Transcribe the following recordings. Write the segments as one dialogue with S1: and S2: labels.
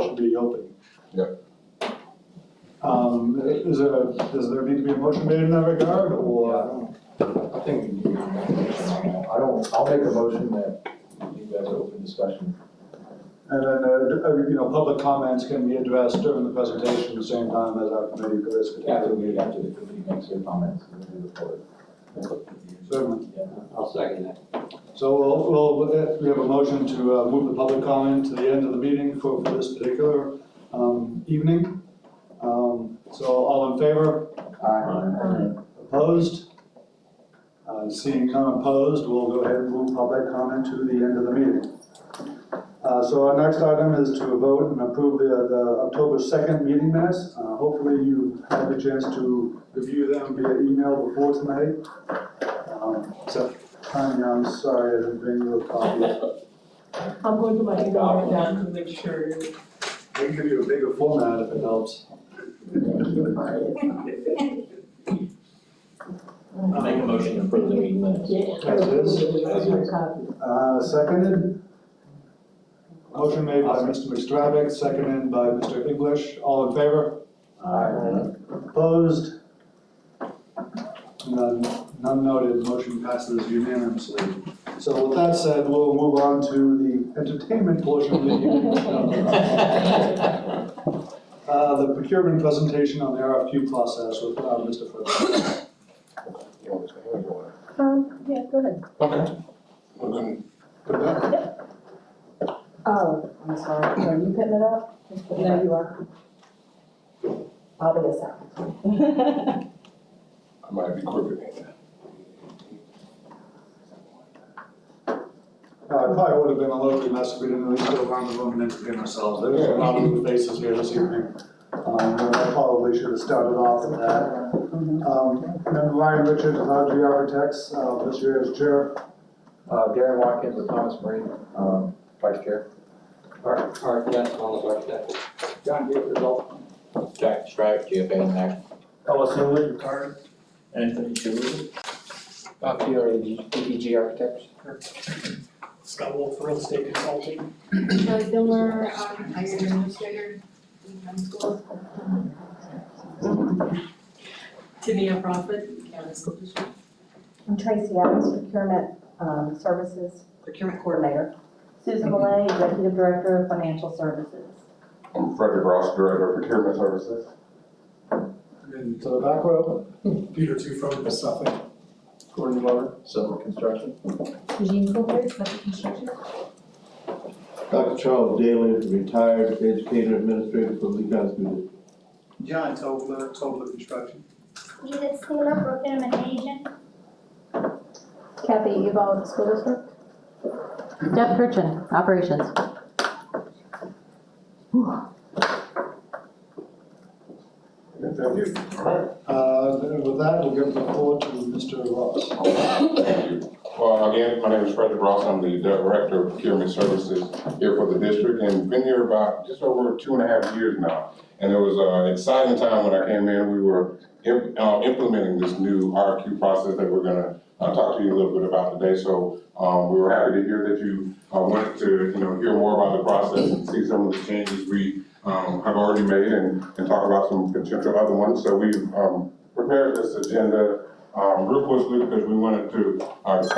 S1: should be open.
S2: Yep.
S1: Does there need to be a motion made in that regard, or?
S3: I think we can do a motion on that. I'll make a motion that you guys open discussion.
S1: And then, public comments can be addressed during the presentation at the same time as our committee for this.
S3: After the committee makes their comments, we'll do the vote.
S1: Certainly.
S3: Yeah.
S4: I'll second that.
S1: So we have a motion to move the public comment to the end of the meeting for this particular evening. So all in favor?
S3: Aye.
S1: Opposed? Seeing none opposed, we'll go ahead and move public comment to the end of the meeting. So our next item is to vote and approve the October 2nd meeting minutes. Hopefully you had the chance to review them via email before tonight. So, Tanya, I'm sorry I didn't bring you a copy.
S5: I'm going to my email right now to make sure.
S1: I can give you a bigger format if it helps.
S3: I'll make a motion to approve the meeting minutes.
S1: As is. Seconded. Motion made by Mr. McStravick, seconded by Mr. English. All in favor?
S3: Aye.
S1: Opposed? None noted. Motion passes unanimously. So with that said, we'll move on to the entertainment portion of the evening. The procurement presentation on the RFQ process with Mr. Frederick.
S6: Yeah, go ahead.
S2: Okay. We're gonna put it up.
S6: Oh, I'm sorry, are you putting it up? No, you are. I'll do this out.
S2: I might be quicker than that.
S1: It probably would have been a lovely mess if we didn't at least go around the room and entertain ourselves. There's a lot of new faces here this evening. And I probably should have started off with that. Then Ryan Richards of RG Architects, this year as chair.
S3: Darren Watkins with Thomas Marine, vice chair.
S4: Art Guest, Thomas Architect.
S3: John Gabriel.
S4: Jack Stripe, GFA International.
S3: Ellis Henley, retired. Anthony Shalhoub. Bob Fiore, DPG Architects.
S7: Scott Wolf, real estate consulting.
S5: Kelly Diller, hired administrator in high school. Tania Prophet, county school district.
S6: I'm Tracy Adams, Procurement Services, Procurement Coordinator. Susan Millay, Executive Director of Financial Services.
S2: I'm Frederick Ross, Director of Procurement Services.
S1: And to the back row.
S7: Peter Tufo, Suffolk.
S3: Gordon Lover, Civil Construction.
S5: Eugene Colbert, Suffolk Construction.
S8: Dr. Charles Daly, retired educator administrator for Lee County School District.
S7: John Tobler Construction.
S9: Edith Steeler, procurement agent.
S6: Kathy Eval, School District.
S10: Deb Kirchen, Operations.
S1: Thank you. With that, we'll give the floor to Mr. Ross.
S2: Thank you. Well, again, my name is Frederick Ross. I'm the Director of Procurement Services here for the district and been here about just over 2.5 years now. And it was an exciting time when I came in. We were implementing this new RFQ process that we're gonna talk to you a little bit about today. So we were happy to hear that you wanted to hear more about the process and see some of the changes we have already made and talk about some potential other ones. So we've prepared this agenda ruthlessly because we wanted to kind of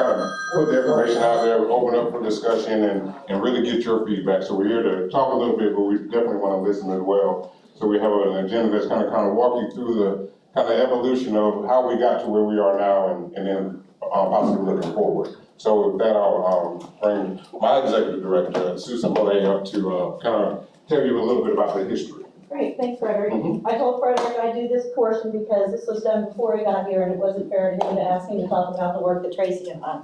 S2: put the information out there, open up for discussion and really get your feedback. So we're here to talk a little bit, but we definitely want to listen as well. So we have an agenda that's kind of walk you through the kind of evolution of how we got to where we are now and then possibly looking forward. So with that, I'll bring my executive director, Susan Millay, up to kind of tell you a little bit about the history.
S6: Great, thanks Frederick. I told Frederick I'd do this portion because this was done before he got here and it wasn't fair to him to ask him to talk about the work that Tracy and I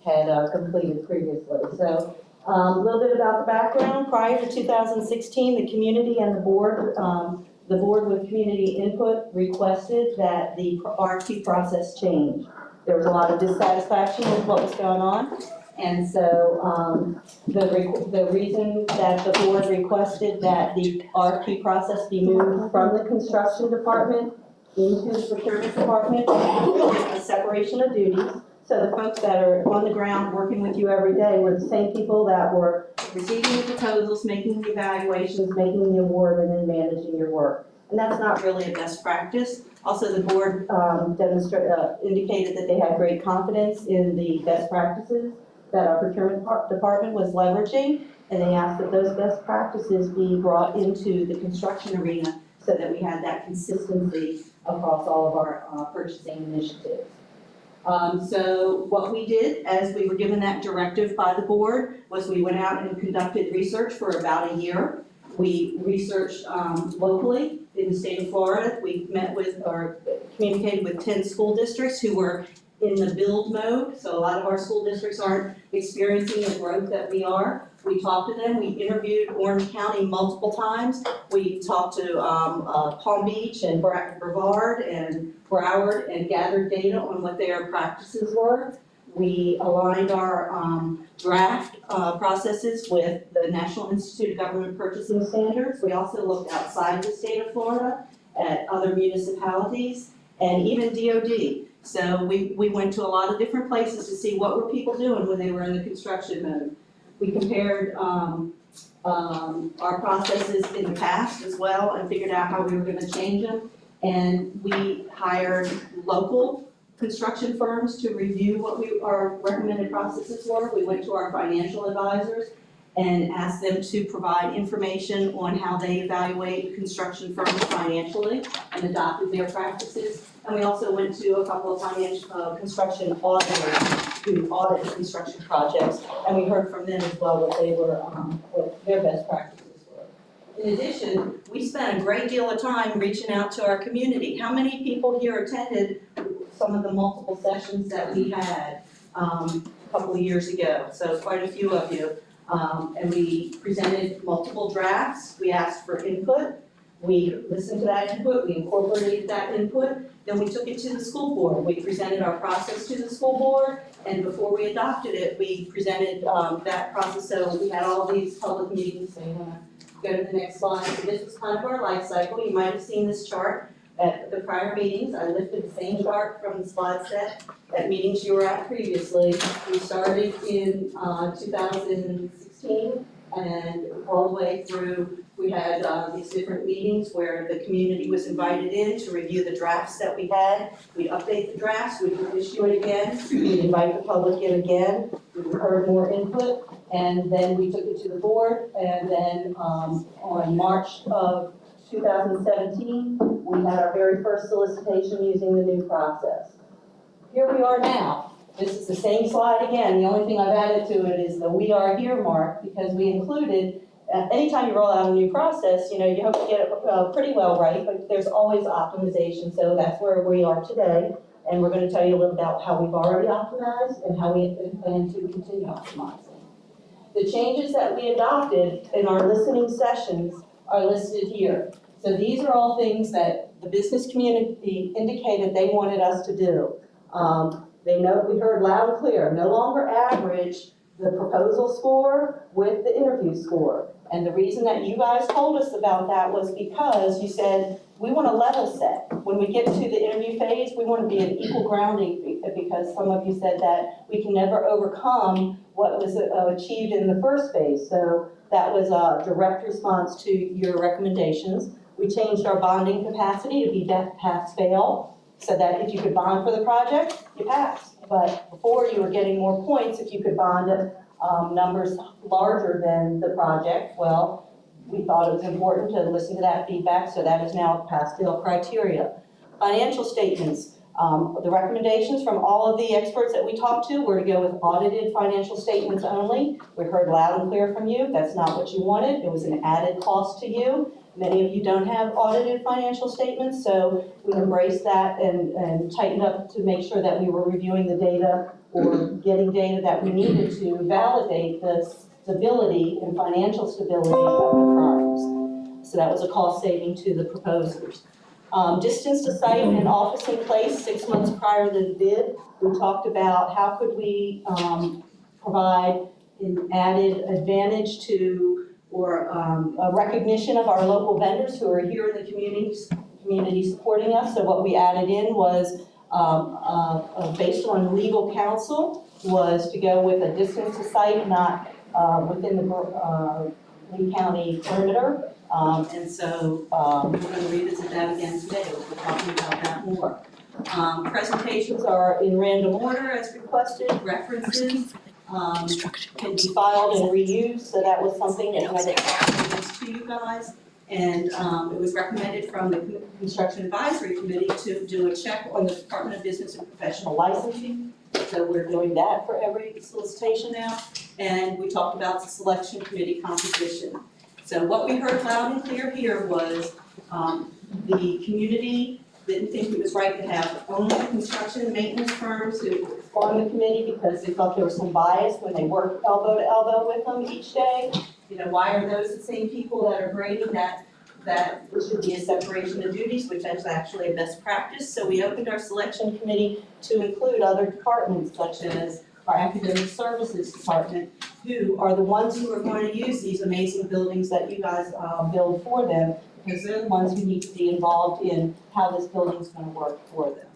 S6: had completed previously. So a little bit about the background. Prior to 2016, the community and the board with community input requested that the RFQ process change. There was a lot of dissatisfaction with what was going on. And so the reason that the board requested that the RFQ process be moved from the construction department into the procurement department is a separation of duties. So the folks that are on the ground working with you every day were the same people that were receiving the proposals, making the evaluations, making the award, and then managing your work. And that's not really a best practice. Also, the board indicated that they had great confidence in the best practices that our procurement department was leveraging, and they asked that those best practices be brought into the construction arena so that we had that consistency across all of our purchasing initiatives. So what we did, as we were given that directive by the board, was we went out and conducted research for about a year. We researched locally in the state of Florida. We met with or communicated with 10 school districts who were in the build mode. So a lot of our school districts aren't experiencing the growth that we are. We talked to them. We interviewed Orange County multiple times. We talked to Palm Beach and Brevard and Broward and gathered data on what their practices were. We aligned our draft processes with the National Institute of Government Purchasing Standards. We also looked outside the state of Florida at other municipalities and even DOD. So we went to a lot of different places to see what were people doing when they were in the construction mode. We compared our processes in the past as well and figured out how we were gonna change them. And we hired local construction firms to review what our recommended processes were. We went to our financial advisors and asked them to provide information on how they evaluate construction firms financially and adopted their practices. And we also went to a couple of construction auditors who audit construction projects, and we heard from them as well what they were, what their best practices were. In addition, we spent a great deal of time reaching out to our community. How many people here attended some of the multiple sessions that we had a couple of years ago? So quite a few of you. And we presented multiple drafts. We asked for input. We listened to that input. We incorporated that input. Then we took it to the school board. We presented our process to the school board. And before we adopted it, we presented that process. So we had all these public meetings. So you want to go to the next slide. So this is kind of our life cycle. You might have seen this chart at the prior meetings. I lifted the same chart from the slide set at meetings you were at previously. We started in 2016 and all the way through, we had these different meetings where the community was invited in to review the drafts that we had. We'd update the drafts, we'd issue it again, we'd invite the public in again, we heard more input, and then we took it to the board, and then on March of 2017, we had our very first solicitation using the new process. Here we are now. This is the same slide again. The only thing I've added to it is the "we are here" mark, because we included, anytime you roll out a new process, you hope to get it pretty well right, but there's always optimization. So that's where we are today. And we're going to tell you a little about how we've already optimized and how we plan to continue optimizing. The changes that we adopted in our listening sessions are listed here. So these are all things that the business community indicated they wanted us to do. We heard loud and clear, no longer average the proposal score with the interview score. And the reason that you guys told us about that was because you said, we want to level set. When we get to the interview phase, we want to be an equal grounding, because some of you said that we can never overcome what was achieved in the first phase. So that was a direct response to your recommendations. We changed our bonding capacity to be pass-fail, so that if you could bond for the project, you passed. But before, you were getting more points if you could bond numbers larger than the project. Well, we thought it was important to listen to that feedback, so that is now pass-fail criteria. Financial statements. The recommendations from all of the experts that we talked to were to go with audited financial statements only. We heard loud and clear from you. That's not what you wanted. It was an added cost to you. Many of you don't have audited financial statements, so we embraced that and tightened up to make sure that we were reviewing the data or getting data that we needed to validate the stability and financial stability of the firms. So that was a cost saving to the proposers. Distance to site and office in place 6 months prior to the bid. We talked about how could we provide an added advantage to or a recognition of our local vendors who are here in the community supporting us. So what we added in was based on legal counsel, was to go with a distance to site, not within the Lee County perimeter. And so we're going to revisit that again today. We're talking about that more. Presentations are in random order as requested. References can be filed and reused. So that was something that had explained to you guys. And it was recommended from the Construction Advisory Committee to do a check on the Department of Business and Professional Licensing. So we're doing that for every solicitation now. And we talked about the selection committee composition. So what we heard loud and clear here was the community didn't think it was right to have only construction and maintenance firms who were on the committee because they thought there was some bias when they worked elbow to elbow with them each day. You know, why are those the same people that are grading that there should be a separation of duties, which is actually a best practice. So we opened our selection committee to include other departments such as our academic services department, who are the ones who are going to use these amazing buildings that you guys build for them, because they're the ones who need to be involved in how this building's going to work for them.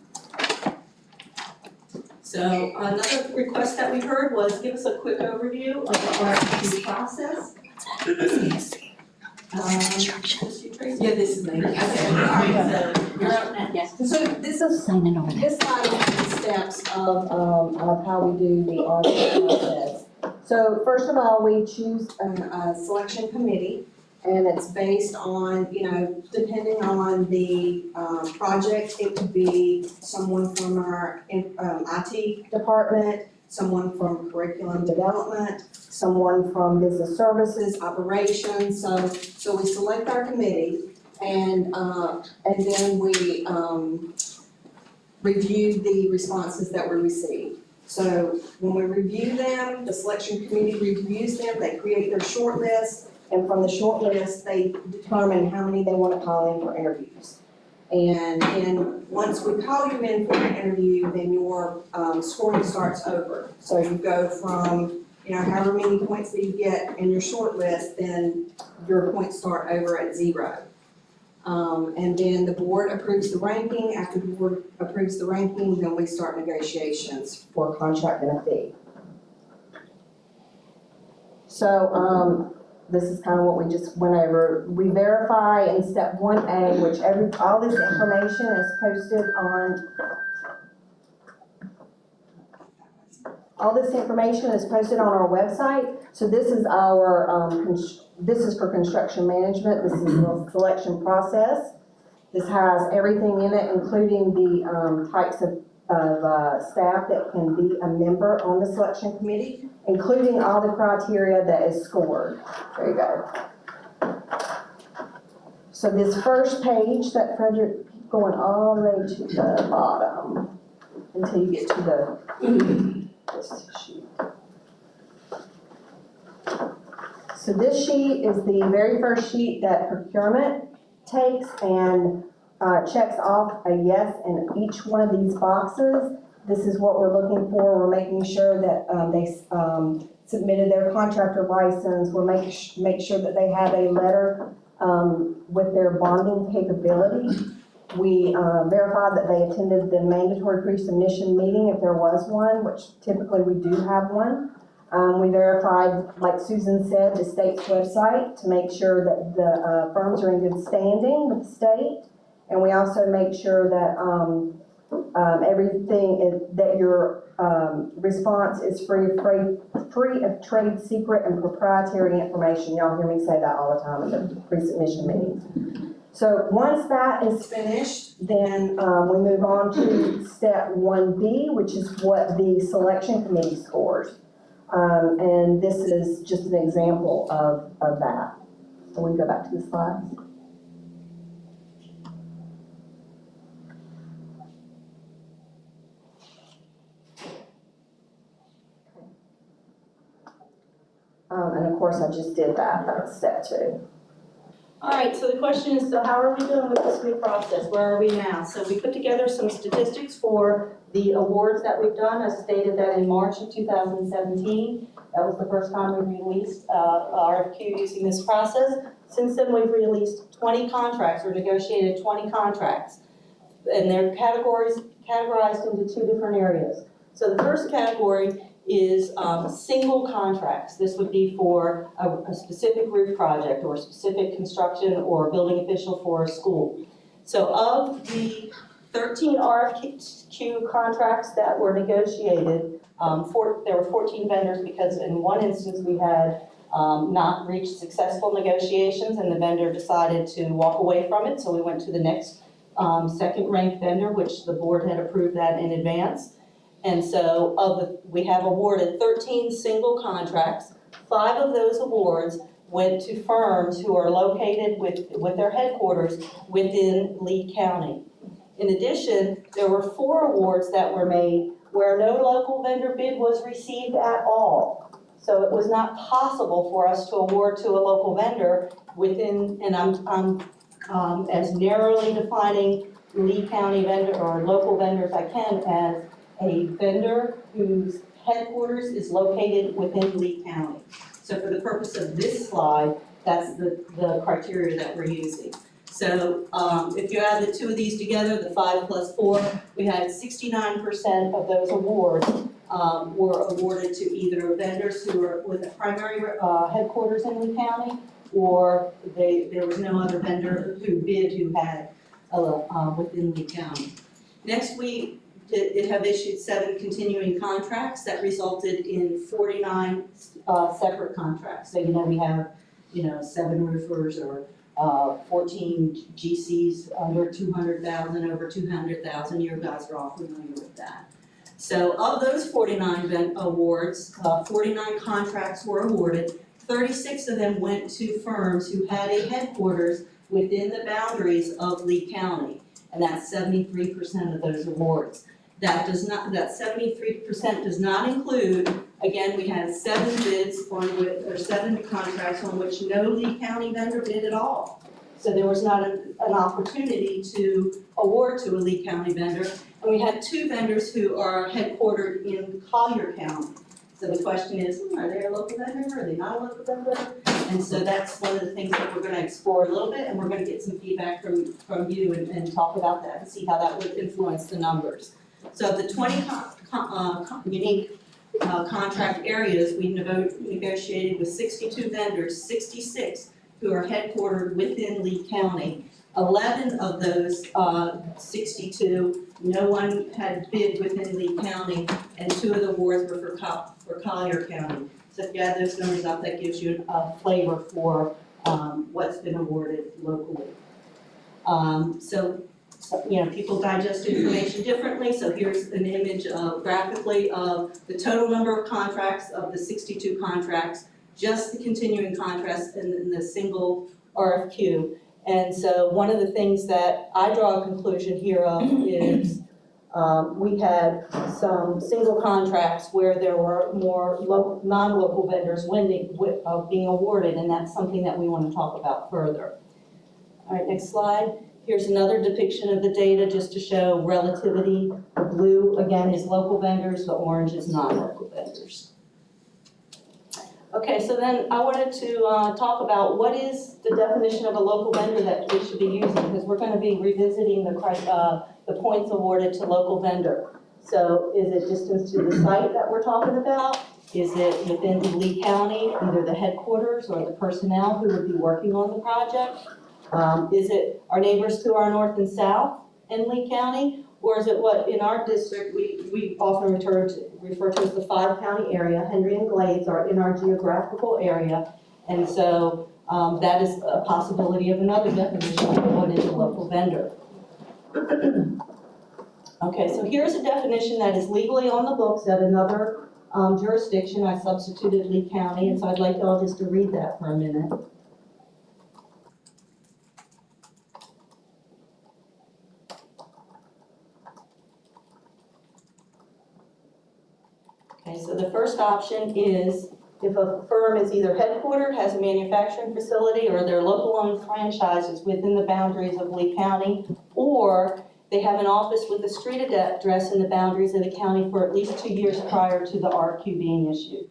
S6: So another request that we heard was give us a quick overview of the RFP process.
S5: Yeah, this is me. Okay, all right, so you're up next. Yes. So this is,
S10: Sign in over there.
S6: This slide is the steps of how we do the RFP process. So first of all, we choose a selection committee, and it's based on, you know, depending on the project, it could be someone from our IT department, someone from curriculum development, someone from business services, operations. So we select our committee, and then we review the responses that we receive. So when we review them, the selection committee reviews them, they create their short list, and from the short list, they determine how many they want to call in for interviews. And then once we call you in for an interview, then your scoring starts over. So you go from, you know, however many points that you get in your short list, then your points start over at 0. And then the board approves the ranking. After the board approves the ranking, then we start negotiations for a contract and a fee. So this is kind of what we just went over. We verify in step 1A, which all this information is posted on. All this information is posted on our website. So this is our, this is for construction management. This is the selection process. This has everything in it, including the types of staff that can be a member on the selection committee, including all the criteria that is scored. There you go. So this first page that Frederick, keep going all the way to the bottom until you get to this sheet. So this sheet is the very first sheet that procurement takes and checks off a yes in each one of these boxes. This is what we're looking for. We're making sure that they submitted their contractor license. We're make sure that they have a letter with their bonding capability. We verified that they attended the mandatory pre-submission meeting if there was one, which typically we do have one. We verified, like Susan said, the state's website to make sure that the firms are in good standing with the state. And we also make sure that that your response is free of trade secret and proprietary information. Y'all hear me say that all the time at the pre-submission meetings. So once that is finished, then we move on to step 1B, which is what the selection committee scores. And this is just an example of that. So we go back to the slides. And of course, I just did that. That's step 2. All right, so the question is, so how are we doing with this new process? Where are we now? So we put together some statistics for the awards that we've done. I stated that in March of 2017. That was the first time we released RFQ using this process. Since then, we've released 20 contracts or negotiated 20 contracts. And they're categorized into two different areas. So the first category is single contracts. This would be for a specific roof project or a specific construction or building official for a school. So of the 13 RFQ contracts that were negotiated, there were 14 vendors because in one instance we had not reached successful negotiations and the vendor decided to walk away from it. So we went to the next second ranked vendor, which the board had approved that in advance. And so we have awarded 13 single contracts. 5 of those awards went to firms who are located with their headquarters within Lee County. In addition, there were 4 awards that were made where no local vendor bid was received at all. So it was not possible for us to award to a local vendor within, and I'm as narrowly defining Lee County vendor or local vendors I can as a vendor whose headquarters is located within Lee County. So for the purpose of this slide, that's the criteria that we're using. So if you add the 2 of these together, the 5 plus 4, we had 69% of those awards were awarded to either vendors who were with a primary headquarters in Lee County, or there was no other vendor who bid who had within Lee County. Next, we have issued 7 continuing contracts that resulted in 49 separate contracts. So we have 7 roofers or 14 GCs under 200,000, over 200,000. You guys are all familiar with that. So of those 49 awards, 49 contracts were awarded. 36 of them went to firms who had a headquarters within the boundaries of Lee County, and that's 73% of those awards. That 73% does not include, again, we had 7 bids or 7 contracts on which no Lee County vendor bid at all. So there was not an opportunity to award to a Lee County vendor. And we had 2 vendors who are headquartered in Collier County. So the question is, are they a local vendor? Are they not a local vendor? And so that's one of the things that we're going to explore a little bit, and we're going to get some feedback from you and talk about that and see how that would influence the numbers. So of the 20 unique contract areas, we negotiated with 62 vendors, 66 who are headquartered within Lee County. 11 of those 62, no one had bid within Lee County, and 2 of the awards were for Collier County. So if you add those numbers up, that gives you a flavor for what's been awarded locally. So people digest information differently. So here's an image graphically of the total number of contracts of the 62 contracts, just the continuing contracts and the single RFQ. And so one of the things that I draw a conclusion here of is we had some single contracts where there were more non-local vendors being awarded, and that's something that we want to talk about further. All right, next slide. Here's another depiction of the data just to show relativity. The blue, again, is local vendors, the orange is non-local vendors. Okay, so then I wanted to talk about what is the definition of a local vendor that we should be using, because we're going to be revisiting the points awarded to local vendor. So is it distance to the site that we're talking about? Is it within Lee County, either the headquarters or the personnel who would be working on the project? Is it our neighbors to our north and south in Lee County? Or is it what in our district we often refer to as the 5-county area? Henry and Glades are in our geographical area. And so that is a possibility of another definition of what is a local vendor. Okay, so here's a definition that is legally on the books at another jurisdiction. I substituted Lee County, and so I'd like y'all just to read that for a minute. Okay, so the first option is if a firm is either headquartered, has a manufacturing facility, or their local owned franchises within the boundaries of Lee County, or they have an office with a street address in the boundaries of the county for at least 2 years prior to the RFQ being issued.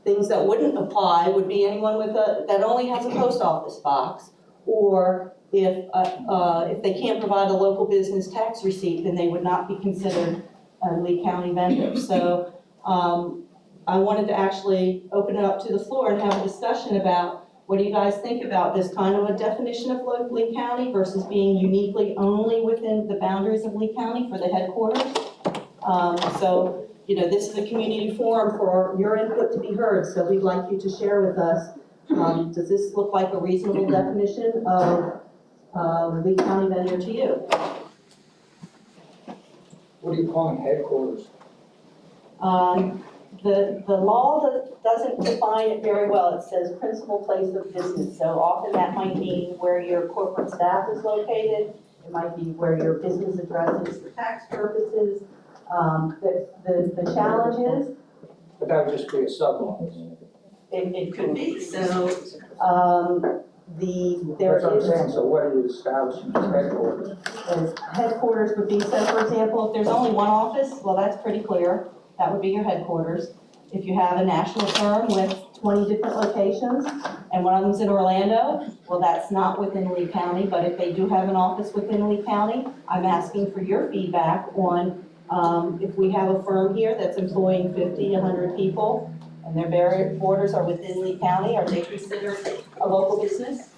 S6: Things that wouldn't apply would be anyone that only has a post office box, or if they can't provide a local business tax receipt, then they would not be considered a Lee County vendor. So I wanted to actually open it up to the floor and have a discussion about what do you guys think about this kind of a definition of Lee County versus being uniquely only within the boundaries of Lee County for the headquarters. So, you know, this is a community forum for your input to be heard, so we'd like you to share with us, does this look like a reasonable definition of Lee County vendor to you?
S3: What are you calling headquarters?
S6: The law doesn't define it very well. It says principal place of business. So often that might mean where your corporate staff is located. It might be where your business address is for tax purposes. The challenge is,
S3: But that would just be a sub-office.
S6: it could be. So, there
S3: That's what I'm
S6: is.
S3: saying, so what are you establishing as headquarters?
S6: As headquarters would be, so for example, if there's only one office, well, that's pretty clear. That would be your headquarters. If you have a national firm with 20 different locations, and one of them's in Orlando, well, that's not within Lee County, but if they do have an office within Lee County, I'm asking for your feedback on, if we have a firm here that's employing 50, 100 people, and their various borders are within Lee County, are they considered a local business?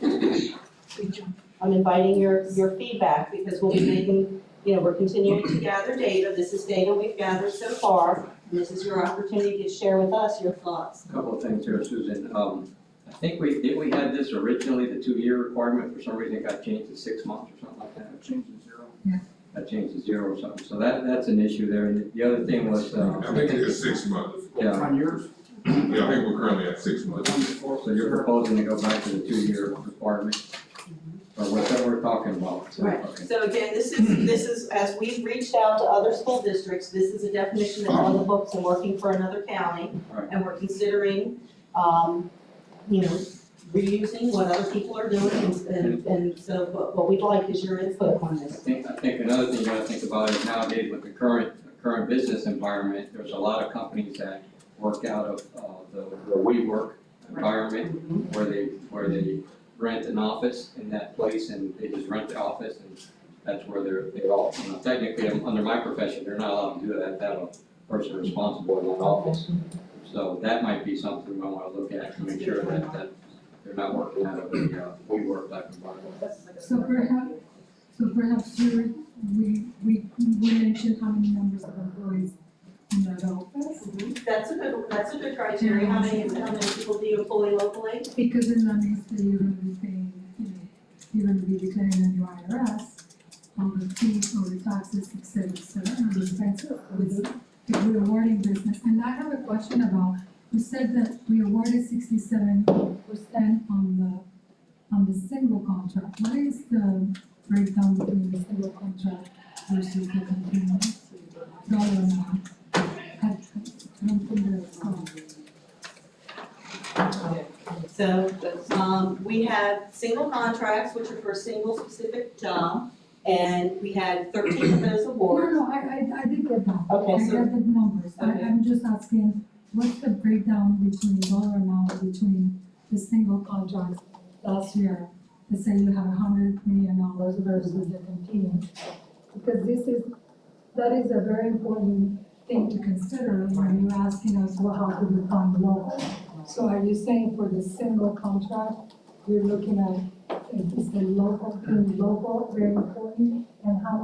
S6: I'm inviting your feedback, because we'll be making, you know, we're continuing to gather data. This is data we've gathered so far, and this is your opportunity to share with us your thoughts.
S4: A couple of things here, Susan. I think we had this originally, the 2-year requirement, for some reason it got changed to 6 months or something like that.
S3: Changed to 0.
S4: That changed to 0 or something, so that's an issue there. And the other thing was,
S2: I think it is 6 months.
S4: yeah,
S3: On yours?
S2: Yeah, I think we're currently at 6 months.
S4: so you're proposing to go back to the 2-year requirement? Or whatever we're talking about? So,
S6: Right.
S4: okay.
S6: So again, this is, as we've reached out to other school districts, this is a definition that's on the books and working for another county.
S4: Right.
S6: And we're considering, you know, reusing what other people are doing, and so what we'd like is your input on
S4: I
S6: this.
S4: think another thing you gotta think about is nowadays with the current business environment, there's a lot of companies that work out of the WeWork environment, where they rent an office in that place and they just rent the office, and that's where they're all, you know, technically, under my profession, they're not allowed to do that, have a person responsible in that office. So that might be something I wanna look at to make sure that they're not working out of a WeWork type environment.
S11: So perhaps we mentioned how many numbers of employees in that office?
S6: That's a good criteria. How many people do you employ locally?
S11: Because then that means that you're gonna be paying, you know, you're gonna be declaring in your IRS all the fees, all the taxes, et cetera, and the expenses. If we're awarding business, and I have a question about, you said that we awarded 67% on the single contract. What is the breakdown between the single contract versus the continuous dollar amount? I don't think that's
S6: So, we had single contracts, which are for a single specific job, and we had 13 of those awards.
S11: No, I did get that.
S6: Okay,
S11: I
S6: so-
S11: got the numbers.
S6: Okay.
S11: I'm just asking, what's the breakdown between dollar amount between the single contracts last year? Let's say you have $100 million versus the continuous. Because that is a very important thing to consider when you're asking us, well, how to define local. So are you saying for the single contract, you're looking at, is the local, very important, and how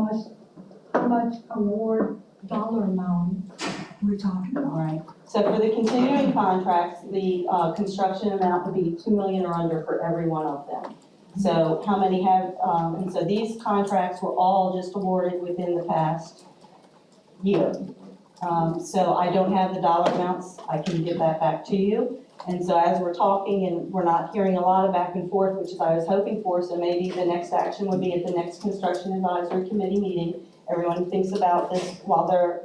S11: much award dollar amount we're talking about?
S6: Right. So for the continuing contracts, the construction amount would be 2 million or under for every one of them. So how many have, and so these contracts were all just awarded within the past year. So I don't have the dollar amounts, I can give that back to you. And so as we're talking, and we're not hearing a lot of back and forth, which is I was hoping for, so maybe the next action would be at the next Construction Advisory Committee meeting. Everyone thinks about this while they're,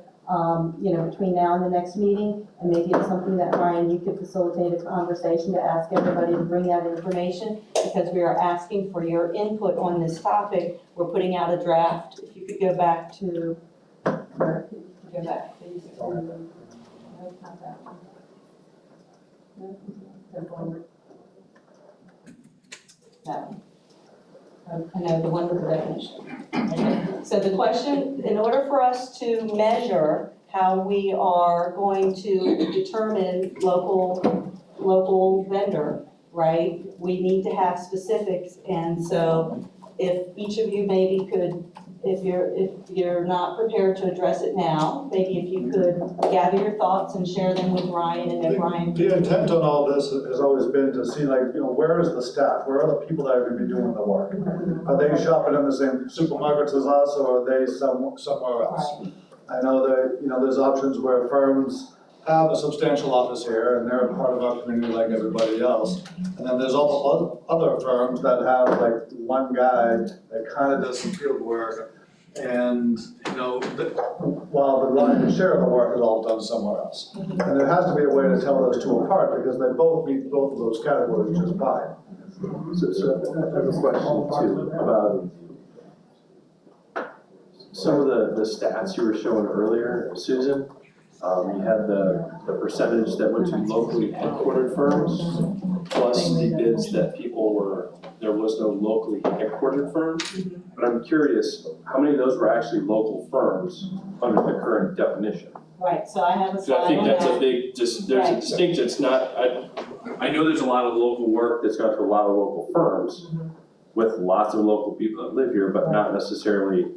S6: between now and the next meeting, and maybe it's something that, Ryan, you could facilitate a conversation to ask everybody to bring that information, because we are asking for your input on this topic. We're putting out a draft. If you could go back to, go back, please. No, not that one. No, go forward. That one. I know the one with the definition. Okay. So the question, in order for us to measure how we are going to determine local vendor, right? We need to have specifics, and so if each of you maybe could, if you're not prepared to address it now, maybe if you could gather your thoughts and share them with Ryan, and then Ryan.
S1: The intent on all this has always been to see, like, where is the staff? Where are the people that are gonna be doing the work? Are they shopping in the same supermarkets as us, or are they somewhere else? I know that, there's options where firms have a substantial office here and they're a part of our community like everybody else. And then there's also other firms that have like one guy that kind of does some field work. And, while the lion's share of the work is all done somewhere else. And there has to be a way to tell those two apart because they both meet both of those categories just fine.
S12: So I have a question too about some of the stats you were showing earlier, Susan. You had the percentage that went to locally headquartered firms, plus the bids that there was no locally headquartered firm. But I'm curious, how many of those were actually local firms under the current definition?
S6: Right, so I have a
S12: So
S6: slide
S12: I think
S6: on
S12: that's
S6: that.
S12: a big, there's a
S6: Right.
S12: distinction, it's not, I know there's a lot of local work that's gone to a lot of local firms with lots of local people that live here, but not necessarily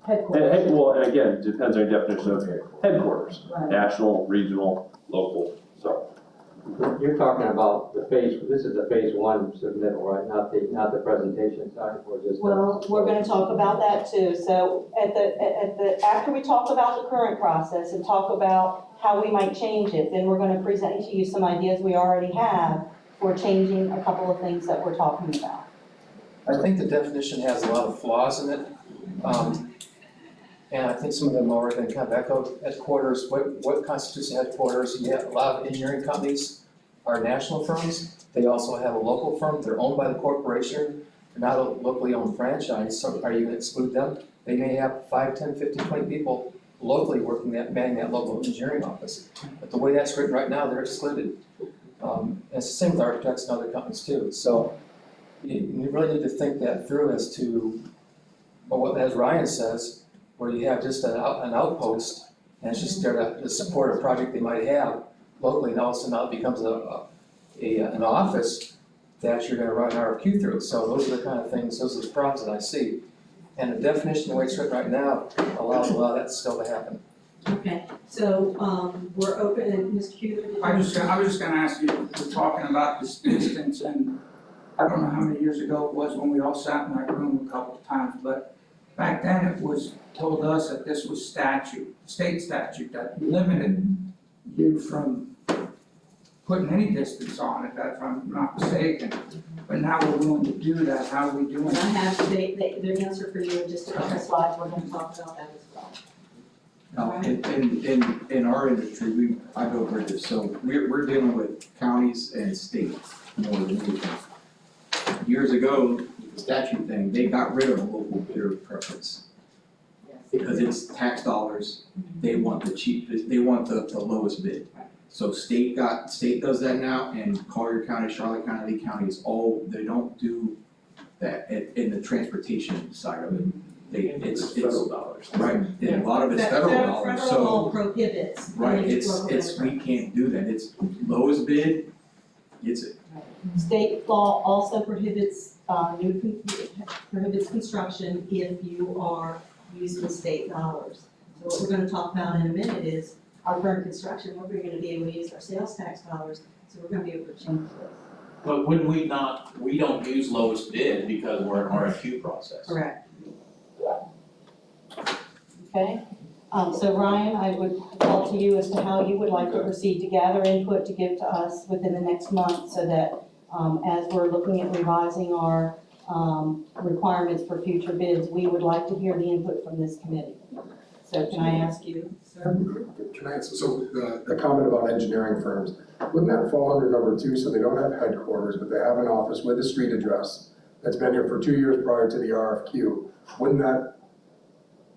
S6: Headquarters.
S12: well, and again, it depends on your definition of headquarters,
S6: Right.
S12: national, regional, local, so.
S4: You're talking about this is the phase one submittal, right? Not the presentation side, or just.
S6: Well, we're gonna talk about that too. So after we talk about the current process and talk about how we might change it, then we're gonna present to you some ideas we already have for changing a couple of things that we're talking about.
S3: I think the definition has a lot of flaws in it. And I think some of them already been kind of echoed. Headquarters, what constitutes a headquarters? You have a lot of engineering companies are national firms. They also have a local firm. They're owned by the corporation. They're not a locally owned franchise, so are you gonna exclude them? They may have 5, 10, 15, 20 people locally manning that local engineering office. But the way that's written right now, they're excluded. And it's the same with architects and other companies too. So you really need to think that through as to, as Ryan says, where you have just an outpost, and it's just there to support a project they might have locally, and all of a sudden now it becomes an office that you're gonna run an RFQ through. So those are the kind of things, those are the problems that I see. And the definition, the way it's written right now, allows a lot of that still to happen.
S5: Okay, so, we're open, and Mr. Huber, did you?
S13: I was just gonna ask you, we're talking about this distance, and I don't know how many years ago it was when we all sat in that room a couple of times, but back then it was told us that this was state statute that limited you from putting any distance on it, if I'm not mistaken. But now we're willing to do that, how are we doing
S5: And I
S13: it?
S5: have their answer for you in just a couple slides, we're gonna talk about that as well.
S14: Now, in our industry, I build bridges, so we're dealing with counties and states more than anything. Years ago, the statute thing, they got rid of the local bidder preference. Because it's tax dollars, they want the cheapest, they want the lowest bid. So state does that now, and Collier County, Charlotte County, Lee County is they don't do that in the transportation side of it. It's
S12: federal dollars.
S14: Right, and a lot of it's federal dollars, so.
S5: Federal law prohibits.
S14: Right,
S5: local
S14: we can't do that, it's lowest bid, gets it.
S5: State law also prohibits, prohibits construction if you are using state dollars. So what we're gonna talk about in a minute is our current construction, where we're gonna be able to use our sales tax dollars, so we're gonna be able to change this.
S3: But wouldn't we don't use lowest bid because we're an RFQ process.
S5: Correct.
S6: Okay, so Ryan, I would call to you as to how you would like to proceed to gather input to give to us within the next month so that as we're looking at revising our requirements for future bids, we would like to hear the input from this committee. So can I ask you, sir?
S15: Can I answer, so the comment about engineering firms, wouldn't that fall under number 2? So they don't have headquarters, but they have an office with a street address that's been here for 2 years prior to the RFQ. Wouldn't that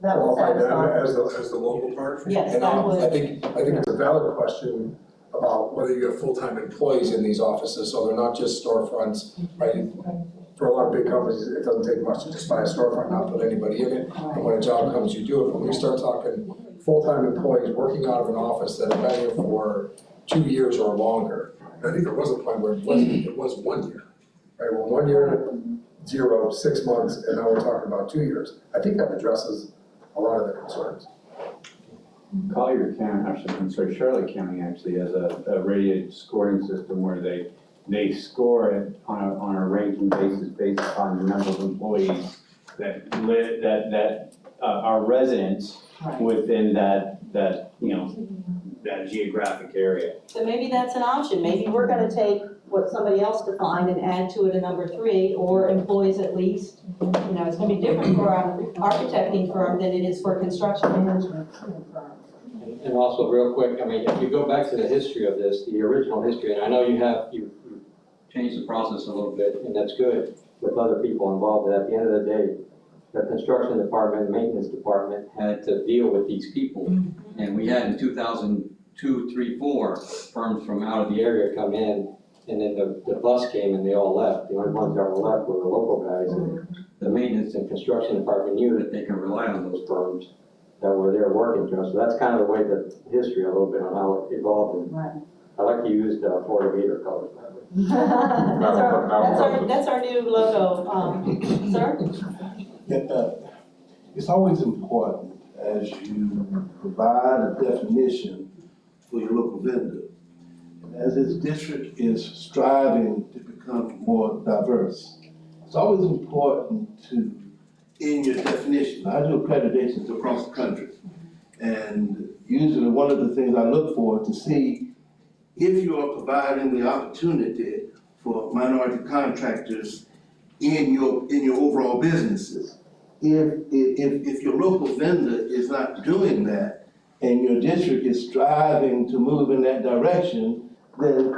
S15: qualify them as the local part?
S6: Yes,
S15: And
S6: that would.
S15: I think it's a valid question about whether you have full-time employees in these offices, so they're not just storefronts, right? for a lot of big companies, it doesn't take much to just buy a storefront, not put anybody in it, and when a job comes, you do it. But when we start talking full-time employees working out of an office that have been here for 2 years or longer, and I think there was a point where it was 1 year, right? Well, 1 year, 0, 6 months, and now we're talking about 2 years. I think that addresses a lot of the concerns.
S16: Collier County, I'm sorry, Charlotte County actually has a rated scoring system where they score it on a ranking basis based upon the number of employees that are residents within that that geographic area.
S5: So maybe that's an option. Maybe we're gonna take what somebody else defined and add to it a number 3, or employees at least. It's gonna be different for an architecting firm than it is for a construction management firm.
S4: And also, real quick, I mean, if you go back to the history of this, the original history, and I know you've changed the process a little bit, and that's good with other people involved, but at the end of the day, the construction department, maintenance department had to deal with these people. And we had in 2002, 3, 4 firms from out of the area come in, and then the bus came and they all left. The only ones that were left were the local guys. And the maintenance and construction department knew that they can rely on those firms that were there working for us. So that's kind of the way the history a little bit on how it evolved. And I like to use the Florida Gator colors.
S5: That's our new logo, sir?
S8: It's always important as you provide a definition for your local vendor. And as this district is striving to become more diverse, it's always important to, in your definition, I do accreditations across the country. And usually one of the things I look for to see if you are providing the opportunity for minority contractors in your overall businesses. If your local vendor is not doing that and your district is striving to move in that direction, then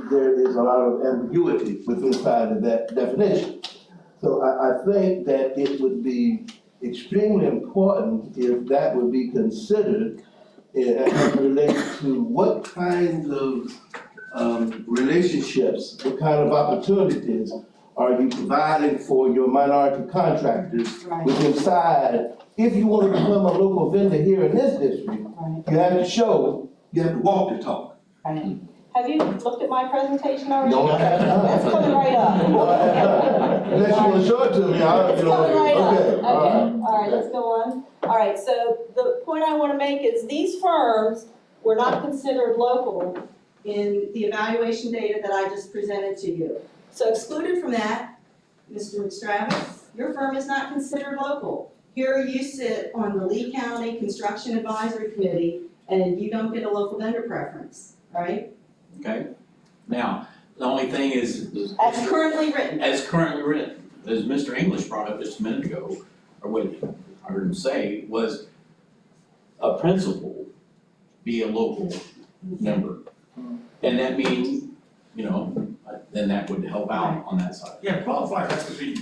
S8: there is a lot of ambiguity within inside of that definition. So I think that it would be extremely important if that would be considered as it relates to what kinds of relationships, what kind of opportunities are you providing for your minority contractors with inside? If you want to become a local vendor here in this district, you have to show, you have to walk the talk.
S5: Have you looked at my presentation already?
S8: No, I have not.
S5: That's coming right up.
S8: No, I have not. Unless you want to show it to me, I'll,
S5: It's coming right up.
S8: okay.
S5: All right, let's go on. All right, so the point I want to make is these firms were not considered local in the evaluation data that I just presented to you. So excluded from that, Mr. McStravis, your firm is not considered local. Here you sit on the Lee County Construction Advisory Committee and you don't get a local vendor preference, right?
S17: Okay, now, the only thing is.
S5: As currently written.
S17: As currently written, as Mr. English brought up just a minute ago, or what I heard him say, was a principal be a local member. And that means, then that would help out on that side.
S7: Yeah, qualifier has to be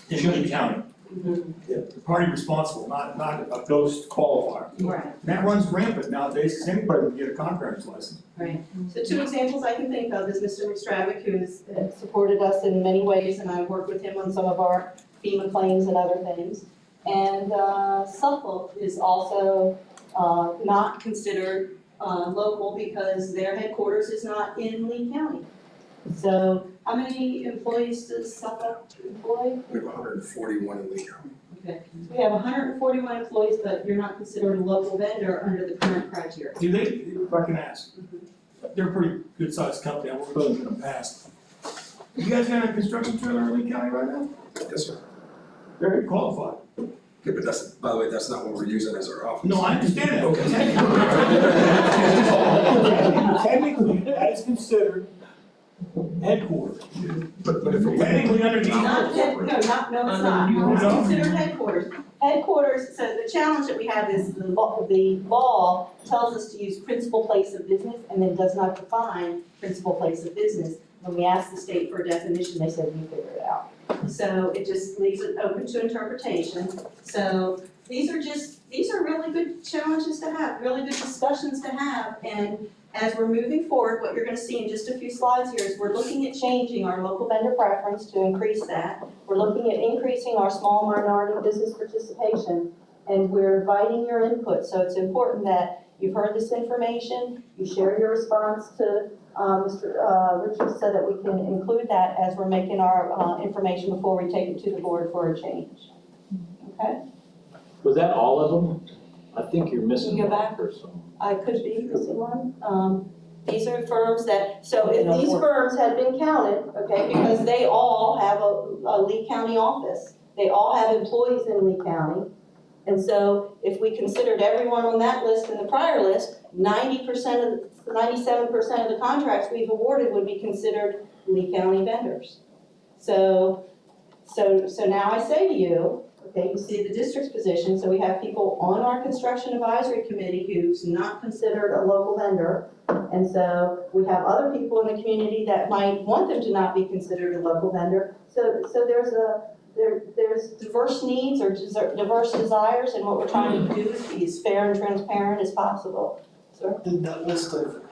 S7: in Lee County. The party responsible, not a ghost qualifier.
S5: Right.
S7: And that runs rampant nowadays, because anybody can get a contractor's license.
S5: Right. So 2 examples I can think of is Mr. McStravick, who has supported us in many ways, and I've worked with him on some of our FEMA claims and other things. And Suffolk is also not considered local because their headquarters is not in Lee County. So how many employees does Suffolk employ?
S15: We have 141 in Lee County.
S5: Okay, so we have 141 employees, but you're not considered a local vendor under the current criteria.
S7: Do they, if I can ask, they're a pretty good sized company, I've worked with them in the past. You guys got a construction trailer in Lee County right now?
S15: Yes, sir.
S7: Very qualified.
S15: Okay, but that's, by the way, that's not what we're using as our office.
S7: No, I understand that.
S15: Okay.
S7: Technically, that is considered headquarters.
S15: But if
S7: Technically underneath.
S5: No, it's not. It's considered headquarters. Headquarters, so the challenge that we have is the law tells us to use principal place of business and then does not define principal place of business. When we asked the state for a definition, they said, you figure it out. So it just leaves it open to interpretation. So these are really good challenges to have, really good discussions to have. And as we're moving forward, what you're going to see in just a few slides here is we're looking at changing our local vendor preference to increase that.
S6: We're looking at increasing our small minority business participation, and we're inviting your input. So it's important that you've heard this information, you share your response to Mr. Richards so that we can include that as we're making our information before we take it to the board for a change. Okay?
S18: Was that all of them? I think you're missing
S6: Can you go
S18: one
S6: back?
S18: or something.
S6: I could be missing one. These are firms that, so if these firms had been counted, okay, because they all have a Lee County office. They all have employees in Lee County. And so if we considered everyone on that list and the prior list, 97% of the contracts we've awarded would be considered Lee County vendors. So now I say to you, okay, you see the district's position, so we have people on our construction advisory committee who's not considered a local vendor. And so we have other people in the community that might want them to not be considered a local vendor. So there's diverse needs or diverse desires, and what we're trying to do is be as fair and transparent as possible. Sir?
S7: Did that list of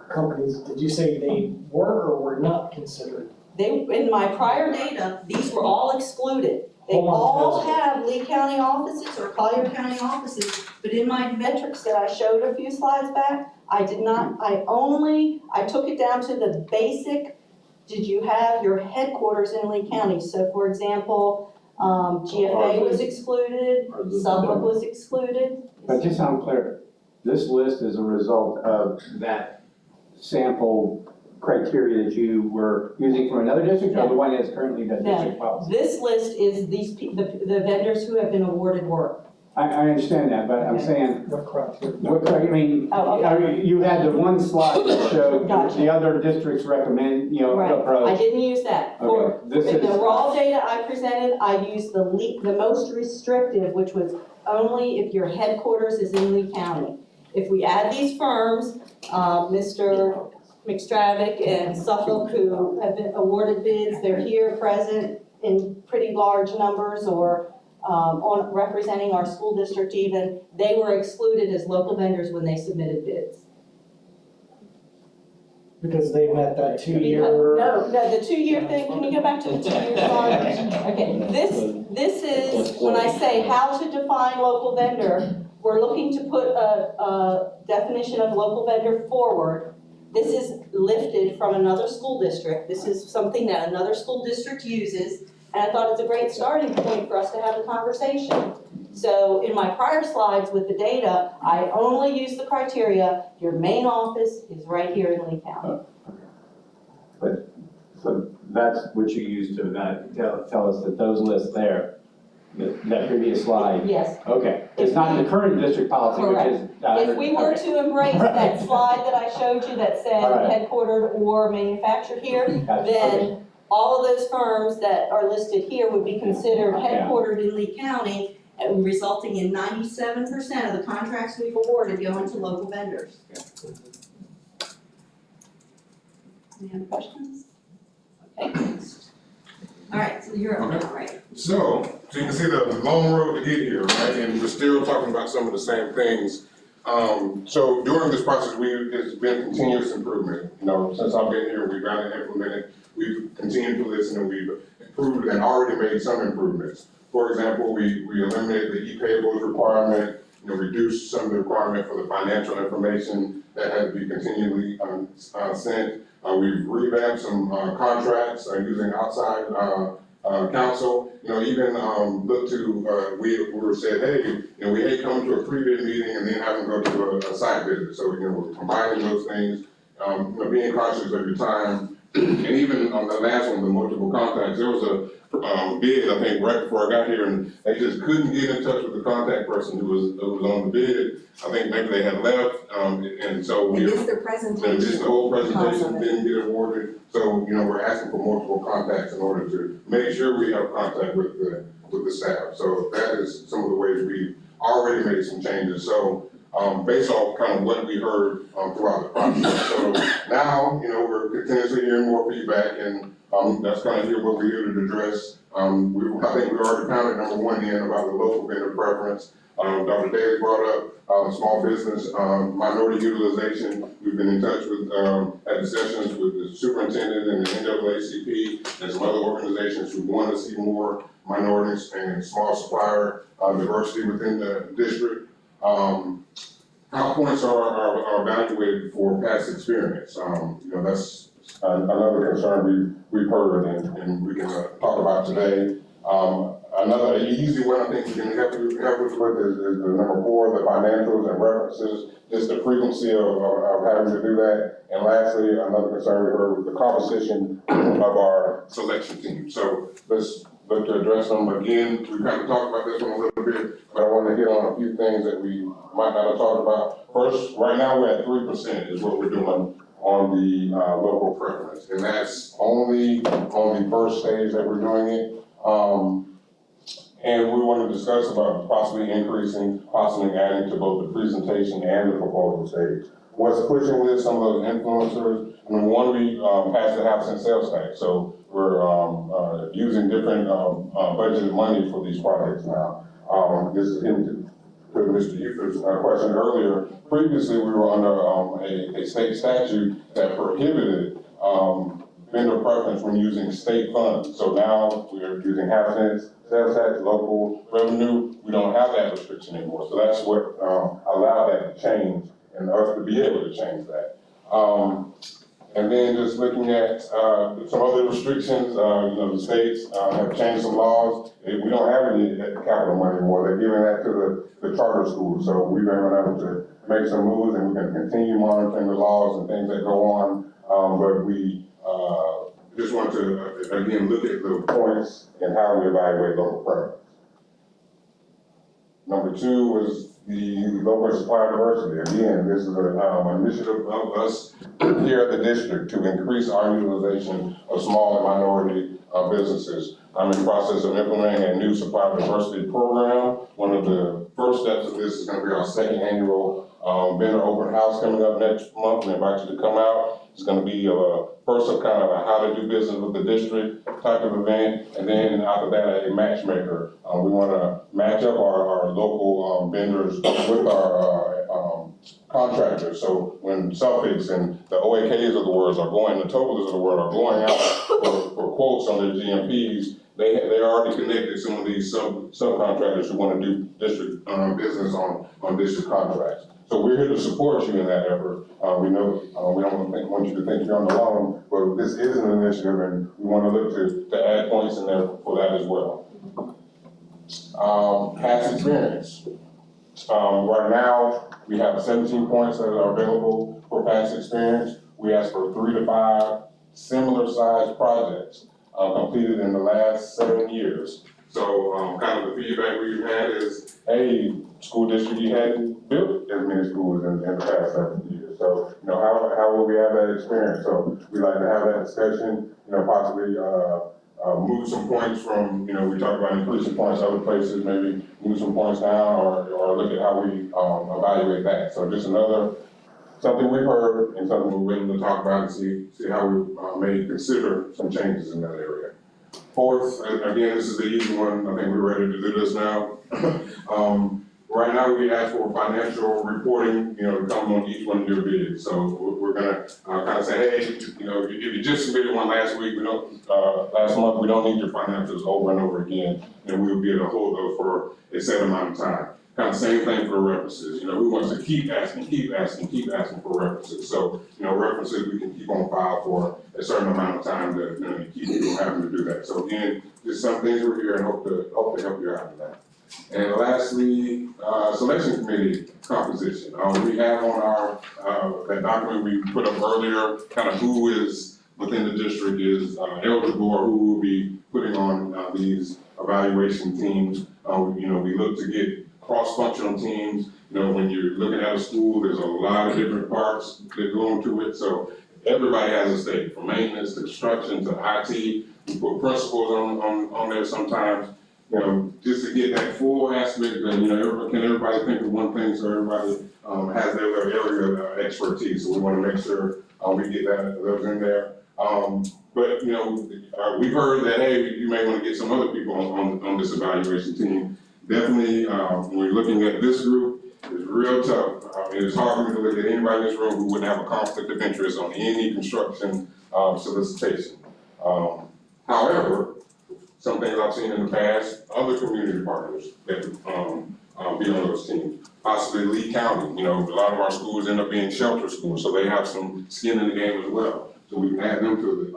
S7: companies, did you say they were or were not considered?
S6: In my prior data, these were all excluded. They all have Lee County offices or Collier County offices, but in my metrics that I showed a few slides back, I took it down to the basic, did you have your headquarters in Lee County? So for example, GFA was excluded, Suffolk was excluded.
S16: But just so I'm clear, this list is a result of that sample criteria that you were using from another district, or the one that's currently the district policy?
S6: This list is the vendors who have been awarded work.
S16: I understand that, but I'm saying,
S7: What criteria?
S16: I mean, you had the one slide that showed the other districts recommend, approach.
S6: I didn't use that.
S16: Okay,
S6: In the raw data I presented, I used the most restrictive, which was only if your headquarters is in Lee County. If we add these firms, Mr. McStravick and Suffolk, who have been awarded bids, they're here present in pretty large numbers or on representing our school district even, they were excluded as local vendors when they submitted bids.
S7: Because they met that 2-year.
S6: No, the 2-year thing, can you go back to the 2-year slide? Okay, this is, when I say how to define local vendor, we're looking to put a definition of local vendor forward. This is lifted from another school district. This is something that another school district uses, and I thought it's a great starting point for us to have a conversation. So in my prior slides with the data, I only use the criteria, your main office is right here in Lee County.
S16: So that's what you used to tell us that those lists there, that previous slide?
S6: Yes.
S16: Okay, it's not the current district policy, which is.
S6: If we were to embrace that slide that I showed you that said headquartered or manufactured here, then all of those firms that are listed here would be considered headquartered in Lee County, and resulting in 97% of the contracts we've awarded going to local vendors. Any other questions? Okay. All right, so you're up now, right?
S2: So you can see the long road to get here, right? And we're still talking about some of the same things. So during this process, it's been continuous improvement. Since I've been here, we've gotten it implemented. We've continued to listen, and we've improved and already made some improvements. For example, we eliminated the e-payables requirement, reduced some of the requirement for the financial information that had to be continually sent. We've revamped some contracts using outside counsel. Even looked to, we were said, hey, we hate coming to a pre-bid meeting and then having to go to a site visit. So, we're combining those things, being cautious of your time. And even on the last one, the multiple contacts, there was a bid, I think, right before I got here, and they just couldn't get in touch with the contact person who was on the bid. I think maybe they had left, and so
S5: They missed their presentation.
S2: this whole presentation didn't get awarded. So, we're asking for multiple contacts in order to make sure we have contact with the staff. So that is some of the ways we already made some changes. So based off kind of what we heard throughout the process. So now, we're continuously hearing more feedback, and That's kind of here what we're here to address. I think we already counted number one in about the local vendor preference. Dr. Daly brought up small business minority utilization. We've been in touch with, had sessions with the superintendent and the NAACP and some other organizations who want to see more minorities and small supplier diversity within the district. How points are evaluated for past experience. That's another concern we've heard and we can talk about today. Another easy one I think we can help with is the number 4, the financials and references, just the frequency of having to do that. And lastly, another concern we heard was the composition of our selection team. So let's look to address them again. We kind of talked about this one a little bit, but I want to hit on a few things that we might not have talked about. First, right now we're at 3% is what we're doing on the local preference, and that's only on the first stage that we're doing it. And we want to discuss about possibly increasing, possibly adding to both the presentation and the proposal stage. What's pushing with some of those influencers? Number one, we passed the half cent sales tax, so we're using different budgeted money for these projects now. This is into Mr. Eufer's question earlier. Previously, we were under a state statute that prohibited vendor preference when using state funds. So now we are using half cents, sales tax, local revenue. We don't have that restriction anymore. So that's what allowed that to change and us to be able to change that. And then just looking at some other restrictions, the states have changed some laws. We don't have any capital money anymore. They're giving that to the charter schools. So we've been able to make some moves and we can continue monitoring the laws and things that go on. But we just want to, again, look at the points and how we evaluate local preference. Number 2 was the local supplier diversity. Again, this is an initiative of us here at the district to increase our utilization of small and minority businesses. I'm in the process of implementing a new supplier diversity program. One of the first steps of this is going to be our 2nd annual vendor open house coming up next month. We invite you to come out. It's going to be first of kind of a how to do business with the district type of event, and then after that a matchmaker. We want to match up our local vendors with our contractors. So when Suffolks and the OAKs of the world are going, the Topolas of the world are going out for quotes on their GMPs, they already connected some of these subcontractors who want to do district business on district contracts. So we're here to support you in that effort. We know we don't want you to think you're on the loan, but this is an initiative and we want to look to add points in there for that as well. Past experience. Right now, we have 17 points that are available for past experience. We asked for 3 to 5 similar sized projects completed in the last 7 years. So kind of the feedback we've had is, hey, school district, you hadn't built as many schools in the past 7 years. So, how will we have that experience? So we'd like to have that discussion, possibly move some points from, we talked about increasing points other places, maybe move some points down or look at how we evaluate that. So just something we've heard and something we're willing to talk about and see how we may consider some changes in that area. 4th, again, this is the easy one. I think we're ready to do this now. Right now, we ask for financial reporting, to come on each one of your bids. So we're gonna kind of say, hey, if you just submitted one last week, last month, we don't need your financials over and over again, and we'll be able to hold those for a set amount of time. Kind of same thing for references. We want to keep asking for references. So, references we can keep on file for a certain amount of time to keep people having to do that. So again, just some things we're here and hope to help you out in that. And lastly, selection committee composition. We have on our that document we put up earlier, kind of who is within the district is eligible or who will be putting on these evaluation teams. We look to get cross-functional teams. When you're looking at a school, there's a lot of different parts that go into it. So everybody has a stake, from maintenance to construction to IT. We put principals on there sometimes. Just to get that full aspect of, can everybody think of one thing so everybody has their area of expertise. So we want to make sure we get those in there. But, you know, we've heard that, hey, you may want to get some other people on this evaluation team. Definitely, when we're looking at this group, it's real tough. It's hard for me to look at anybody in this room who wouldn't have a conflict of interest on any construction solicitation. However, some things I've seen in the past, other community partners that be on those teams. Possibly Lee County, you know, a lot of our schools end up being shelter schools, so they have some skin in the game as well. So we can add them to the,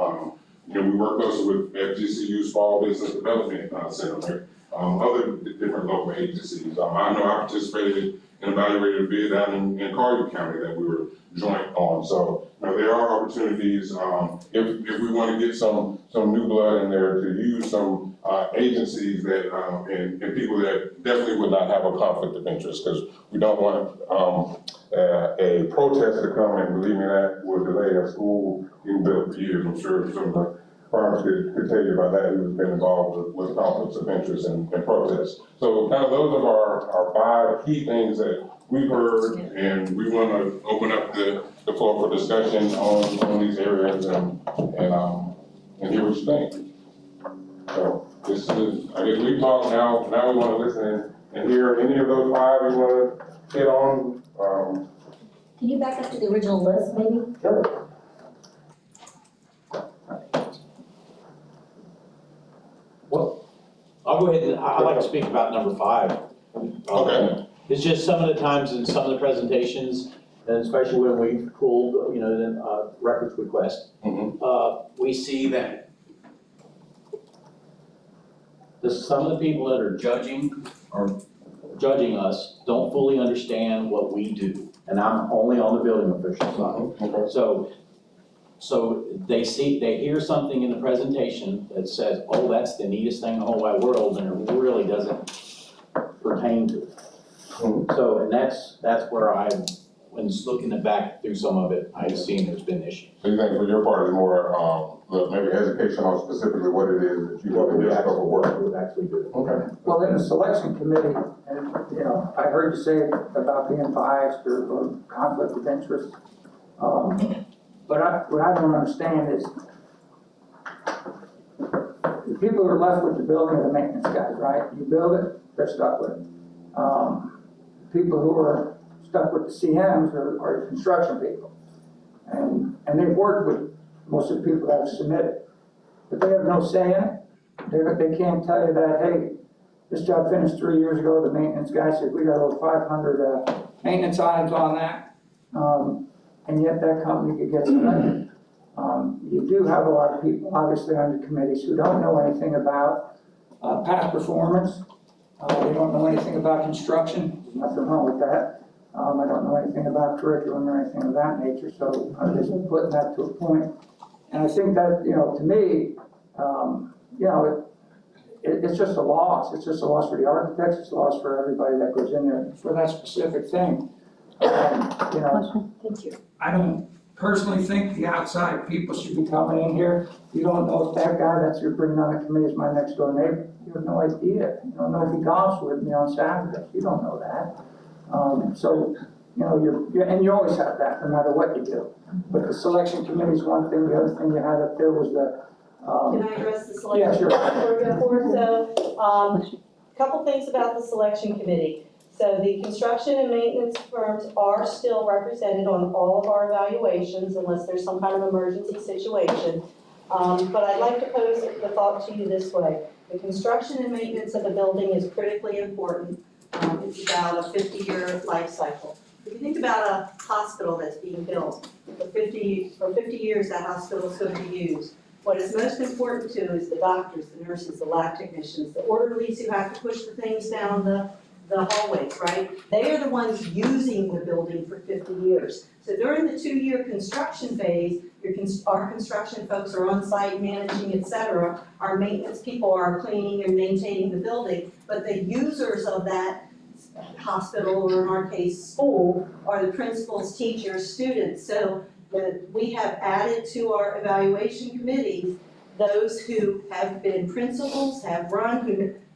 S2: you know, we work closely with FGCU Small Business Development Center, other different local agencies. I know I participated and evaluated a bid down in Collier County that we were joint on. So, you know, there are opportunities, if we want to get some new blood in there, to use some agencies that, and people that definitely would not have a conflict of interest, because we don't want a protest to come, and believe me, that will delay a school being built for years. I'm sure some of the farmers could tell you about that, who's been involved with conflicts of interest and protests. So kind of those are our 5 key things that we've heard, and we want to open up the floor for discussion on these areas and hear what you think. So this is, I guess we talked now we want to listen and hear any of those 5 you want to hit on.
S6: Can you back up to the original list, maybe?
S2: Sure.
S18: Well, I'll go ahead and, I'd like to speak about number 5.
S2: Okay.
S18: It's just some of the times in some of the presentations, and especially when we pulled, you know, records request, we see that some of the people that are judging us don't fully understand what we do. And I'm only on the building official side. So they hear something in the presentation that says, oh, that's the neatest thing in the whole wide world, and it really doesn't pertain to it. So, and that's where when looking back through some of it, I've seen there's been issues.
S2: So you think for your part is more, maybe education on specifically what it is that you do in your scope of work?
S18: Would actually do.
S2: Okay.
S19: Well, in the selection committee, and, you know, I heard you say about being biased or conflict of interest. But what I don't understand is the people who are left with the building are the maintenance guys, right? You build it, they're stuck with it. People who are stuck with the CMs are construction people. And they've worked with most of the people that have submitted. But they have no say in it. They can't tell you that, hey, this job finished 3 years ago, the maintenance guy said, we got over 500 maintenance items on that. And yet that company could get selected. You do have a lot of people, obviously, on the committees who don't know anything about past performance. They don't know anything about construction. There's nothing wrong with that. I don't know anything about curriculum or anything of that nature, so I'm just putting that to a point. And I think that, you know, to me, you know, it's just a loss. It's just a loss for the architects. It's a loss for everybody that goes in there for that specific thing. You know,
S6: Thank you.
S13: I don't personally think the outside people should be coming in here. You don't know if that guy that you're bringing on the committee is my next door neighbor. You have no idea. You don't know if he golfs with me on Saturday. You don't know that. So, you know, and you always have that, no matter what you do. But the selection committee is one thing. The other thing you had up there was the.
S5: Can I address the selection?
S19: Yeah, sure.
S5: So, couple things about the selection committee. So the construction and maintenance firms are still represented on all of our evaluations unless there's some kind of emergency situation. But I'd like to pose the thought to you this way. The construction and maintenance of a building is critically important. It's about a 50-year life cycle. If you think about a hospital that's being built, for 50 years that hospital is going to be used. What is most important to is the doctors, the nurses, the lab technicians, the orderlies who have to push the things down the hallways, right? They are the ones using the building for 50 years. So during the 2-year construction phase, our construction folks are on site managing, et cetera. Our maintenance people are cleaning and maintaining the building, but the users of that hospital, or in our case, school, are the principals, teachers, students. So we have added to our evaluation committees those who have been principals, have run,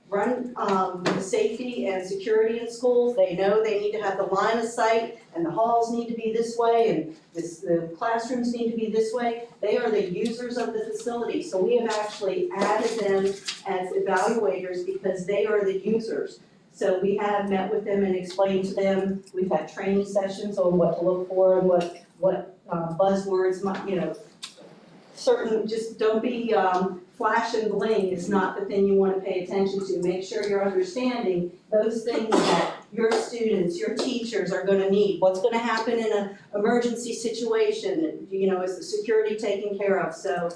S5: run the safety and security in schools. They know they need to have the line of sight, and the halls need to be this way, and the classrooms need to be this way. They are the users of the facility, so we have actually added them as evaluators because they are the users. So we have met with them and explained to them, we've had training sessions on what to look for and what buzzwords might, certain, just don't be flash and bling is not the thing you want to pay attention to. Make sure you're understanding those things that your students, your teachers are going to need. What's going to happen in an emergency situation? Is the security taken care of? So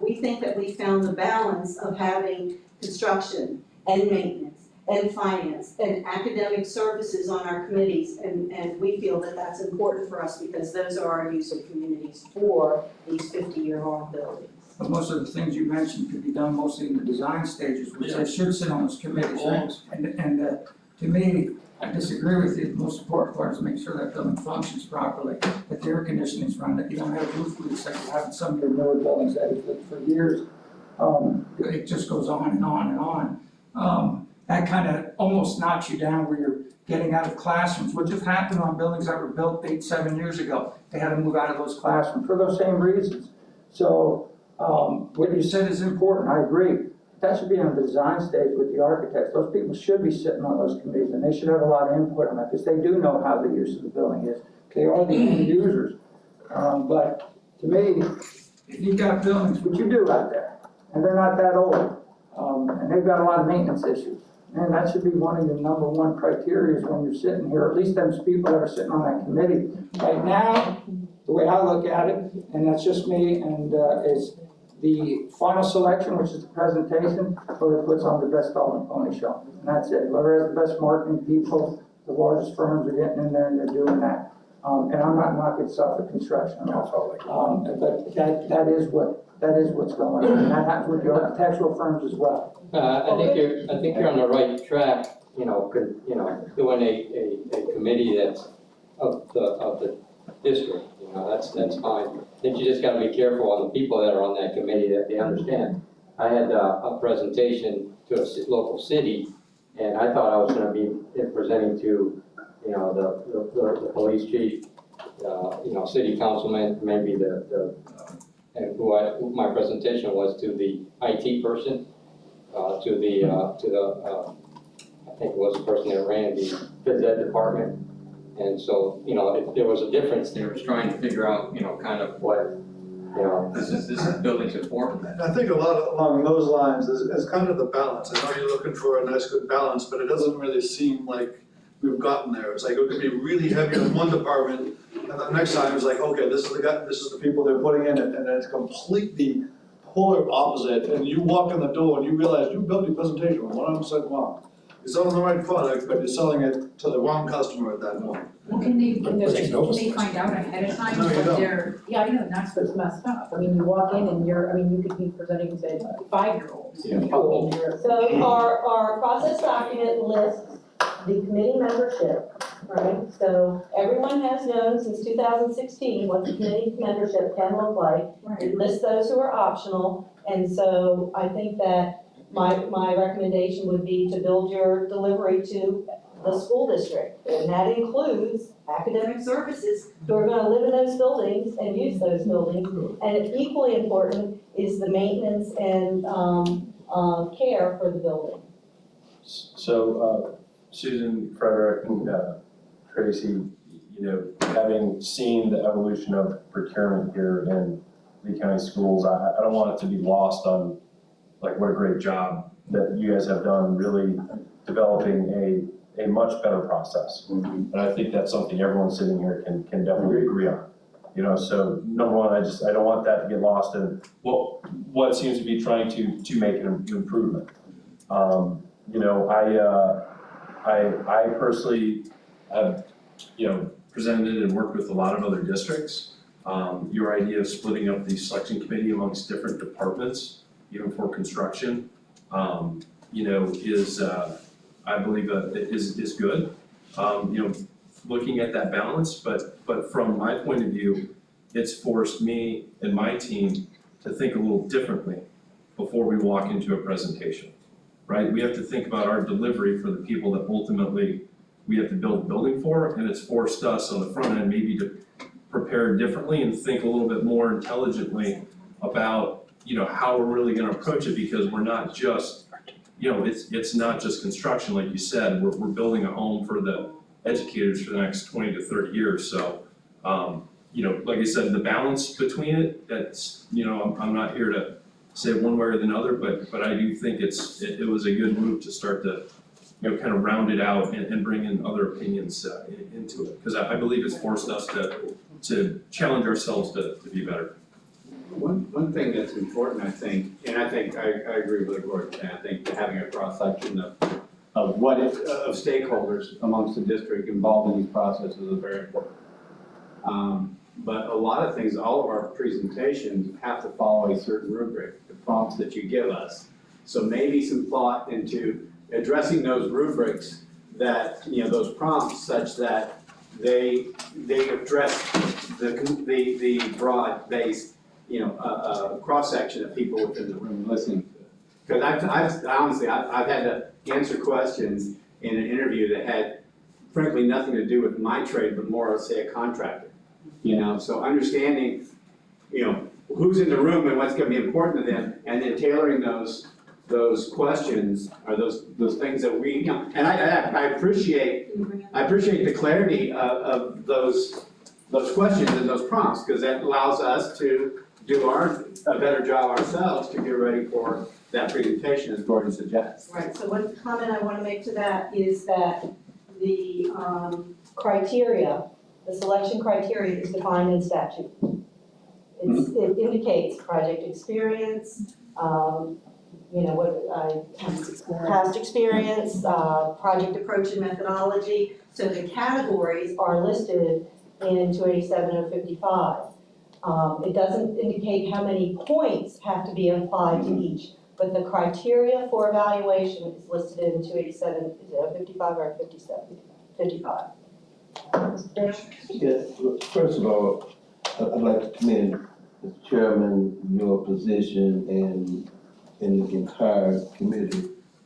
S5: we think that we found the balance of having construction and maintenance and finance and academic services on our committees, and we feel that that's important for us because those are our user communities for these 50-year-old buildings.
S13: But most of the things you mentioned could be done mostly in the design stages, which they should sit on those committees. And to me, I disagree with you. The most important part is make sure that building functions properly, that the air conditioning's run, that you don't have roof leaks like you have in some of your newer buildings that have been for years. It just goes on and on and on. That kind of almost knocks you down where you're getting out of classrooms, which have happened on buildings that were built 8-7 years ago. They had to move out of those classrooms for those same reasons. So what you said is important, I agree. That should be on the design stage with the architects. Those people should be sitting on those committees and they should have a lot of input on that because they do know how the use of the building is. They are the end users. But to me, you've got buildings, what you do out there, and they're not that old, and they've got a lot of maintenance issues. And that should be one of your #1 criteria when you're sitting here, at least those people that are sitting on that committee. Right now, the way I look at it, and that's just me, and is the final selection, which is the presentation, whoever puts on the best dog and pony show. And that's it. Whoever has the best marketing people, the largest firms are getting in there and they're doing that. And I'm not knocking Suffolk Construction at all. But that is what's going on. And that happens with the architectural firms as well.
S4: I think you're on the right track, doing a committee that's of the district, that's fine. I think you just gotta be careful on the people that are on that committee that they understand. I had a presentation to a local city, and I thought I was gonna be presenting to, the police chief, city councilman, maybe and who my presentation was to the IT person, to the I think it was the person that ran the phys ed department. And so, there was a difference there, was trying to figure out, kind of what, this building's important.
S1: And I think a lot along those lines is kind of the balance. I know you're looking for a nice good balance, but it doesn't really seem like we've gotten there. It's like it could be really heavy on one department, and the next time it's like, okay, this is the people they're putting in it, and then it's completely polar opposite. And you walk in the door and you realize you built your presentation 100% wrong. You're selling the right product, but you're selling it to the wrong customer at that moment.
S20: Well, can they find out ahead of time
S1: No, you
S20: what
S1: don't.
S20: they're, yeah, I know, and that's what's messed up. I mean, you walk in and you could be presenting to 5-year-olds.
S6: So our process document lists the committee membership, right? So everyone has known since 2016 what the committee membership can look like. It lists those who are optional, and so I think that my recommendation would be to build your delivery to the school district. And that includes academic services who are gonna live in those buildings and use those buildings. And equally important is the maintenance and care for the building.
S12: So, Susan, Frederick, and Tracy, having seen the evolution of procurement here in Lee County Schools, I don't want it to be lost on what a great job that you guys have done really developing a much better process. And I think that's something everyone sitting here can definitely agree on. So #1, I don't want that to get lost in what seems to be trying to make an improvement. I personally have, presented and worked with a lot of other districts. Your idea of splitting up the selection committee amongst different departments, even for construction, is, I believe, is good. Looking at that balance, but from my point of view, it's forced me and my team to think a little differently before we walk into a presentation. right? We have to think about our delivery for the people that ultimately we have to build a building for, and it's forced us on the front end maybe to prepare differently and think a little bit more intelligently about, how we're really gonna approach it, because we're not just, it's not just construction, like you said, we're building a home for the educators for the next 20 to 30 years, so, like I said, the balance between it, that's, I'm not here to say one way or the other, but I do think it was a good move to start to, kind of round it out and bring in other opinions into it, because I believe it's forced us to challenge ourselves to be better.
S16: One thing that's important, I think, and I think I agree with Gordon, and I think having a cross-section of stakeholders amongst the district involved in these processes is very important. But a lot of things, all of our presentations have to follow a certain rubric, the prompts that you give us. So maybe some thought into addressing those rubrics that, those prompts such that they address the broad-based, cross-section of people within the room listening to it. Because I've had to answer questions in an interview that had frankly nothing to do with my trade, but more, say, a contractor. So understanding, who's in the room and what's gonna be important to them, and then tailoring those questions or those things that we, and I appreciate the clarity of those questions and those prompts, because that allows us to do a better job ourselves to get ready for that presentation, as Gordon suggests.
S5: Right, so one comment I want to make to that is that the criteria, the selection criteria is defined in statute. It indicates project experience, past experience, project approach and methodology. So the categories are listed in 287-055. It doesn't indicate how many points have to be applied to each, but the criteria for evaluation is listed in 287-055 or 55.
S8: Yeah, first of all, I'd like to commend Mr. Chairman, your position and the entire committee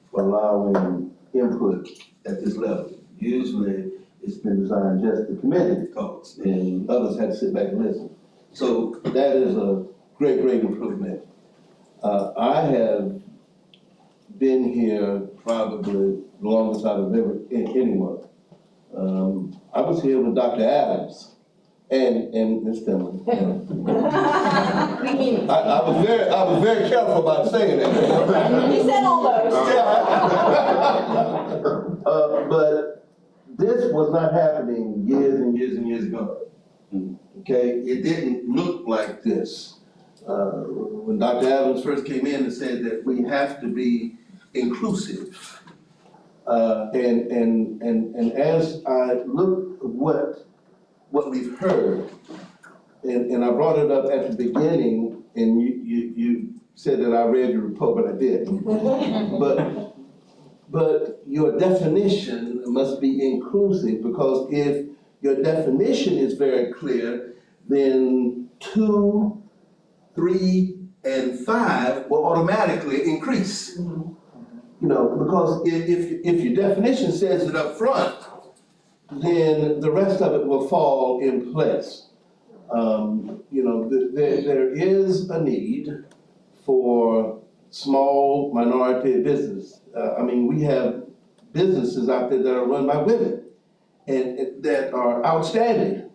S8: for allowing input at this level. Usually, it's been designed just the committee talks, and others had to sit back and listen. So that is a great improvement. I have been here probably the longest out of anyone. I was here with Dr. Adams and Ms. Tillman. I was very careful about saying that.
S5: You said all those.
S8: But this was not happening years and years ago. Okay, it didn't look like this. When Dr. Adams first came in and said that we have to be inclusive. And as I look at what we've heard, and I brought it up at the beginning, and you said that I read your report, but I didn't. But your definition must be inclusive, because if your definition is very clear, then 2, 3, and 5 will automatically increase. Because if your definition says it up front, then the rest of it will fall in place. There is a need for small minority business. We have businesses out there that are run by women and that are outstanding.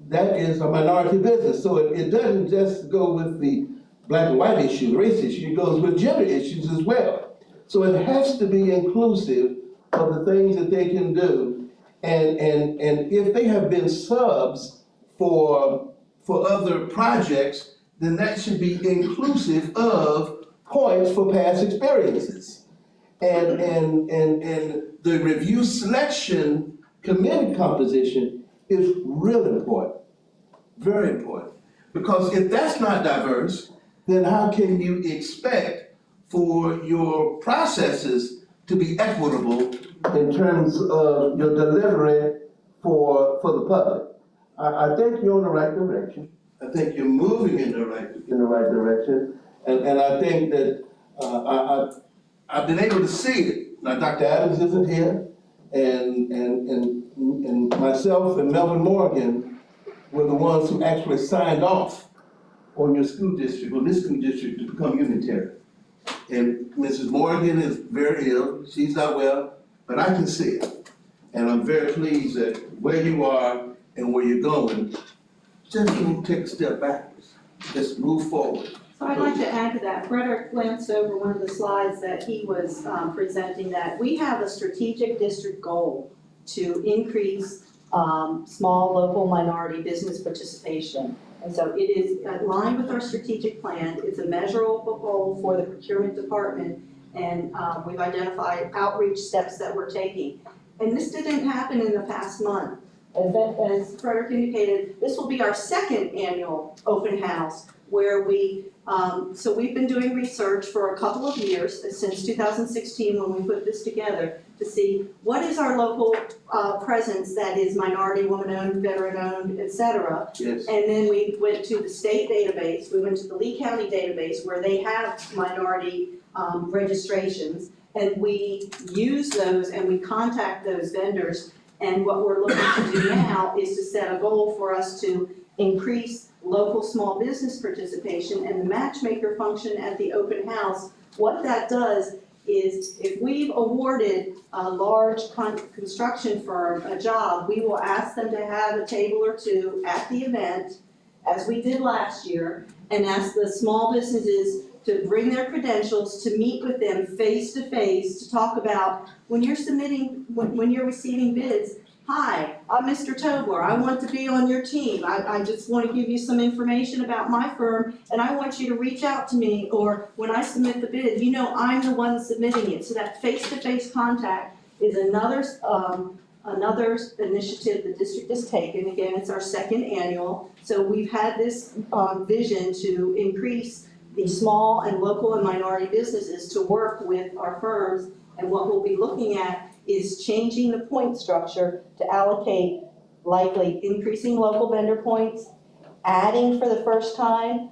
S8: That is a minority business. So it doesn't just go with the black and white issue, the race issue, it goes with gender issues as well. So it has to be inclusive of the things that they can do. And if they have been subs for other projects, then that should be inclusive of points for past experiences. And the review selection committee composition is really important, very important. Because if that's not diverse, then how can you expect for your processes to be equitable in terms of your delivery for the public? I think you're in the right direction. I think you're moving in the right direction, and I think that I've been able to see it. Now, Dr. Adams isn't here, and myself and Melvin Morgan were the ones who actually signed off on your school district, on this school district to become unitary. And Mrs. Morgan is very ill, she's not well, but I can see it. And I'm very pleased that where you are and where you're going, just don't take a step backwards, just move forward.
S5: So I'd like to add to that, Frederick glanced over one of the slides that he was presenting, that we have a strategic district goal to increase small local minority business participation. And so it is aligned with our strategic plan. It's a measurable goal for the procurement department, and we've identified outreach steps that we're taking. And this didn't happen in the past month. As Frederick indicated, this will be our second annual open house where so we've been doing research for a couple of years, since 2016 when we put this together, to see what is our local presence that is minority, woman-owned, veteran-owned, et cetera.
S8: Yes.
S5: And then we went to the state database, we went to the Lee County database where they have minority registrations, and we use those and we contact those vendors. And what we're looking to do now is to set a goal for us to increase local small business participation and the matchmaker function at the open house. What that does is if we've awarded a large construction firm a job, we will ask them to have a table or two at the event, as we did last year, and ask the small businesses to bring their credentials, to meet with them face to face, to talk about when you're submitting, when you're receiving bids. Hi, I'm Mr. Tobler, I want to be on your team. I just want to give you some information about my firm, and I want you to reach out to me, or when I submit the bid, you know I'm the one submitting it. So that face-to-face contact is another initiative the district has taken. Again, it's our second annual. So we've had this vision to increase the small and local and minority businesses to work with our firms, and what we'll be looking at is changing the point structure to allocate, likely increasing local vendor points, adding for the first time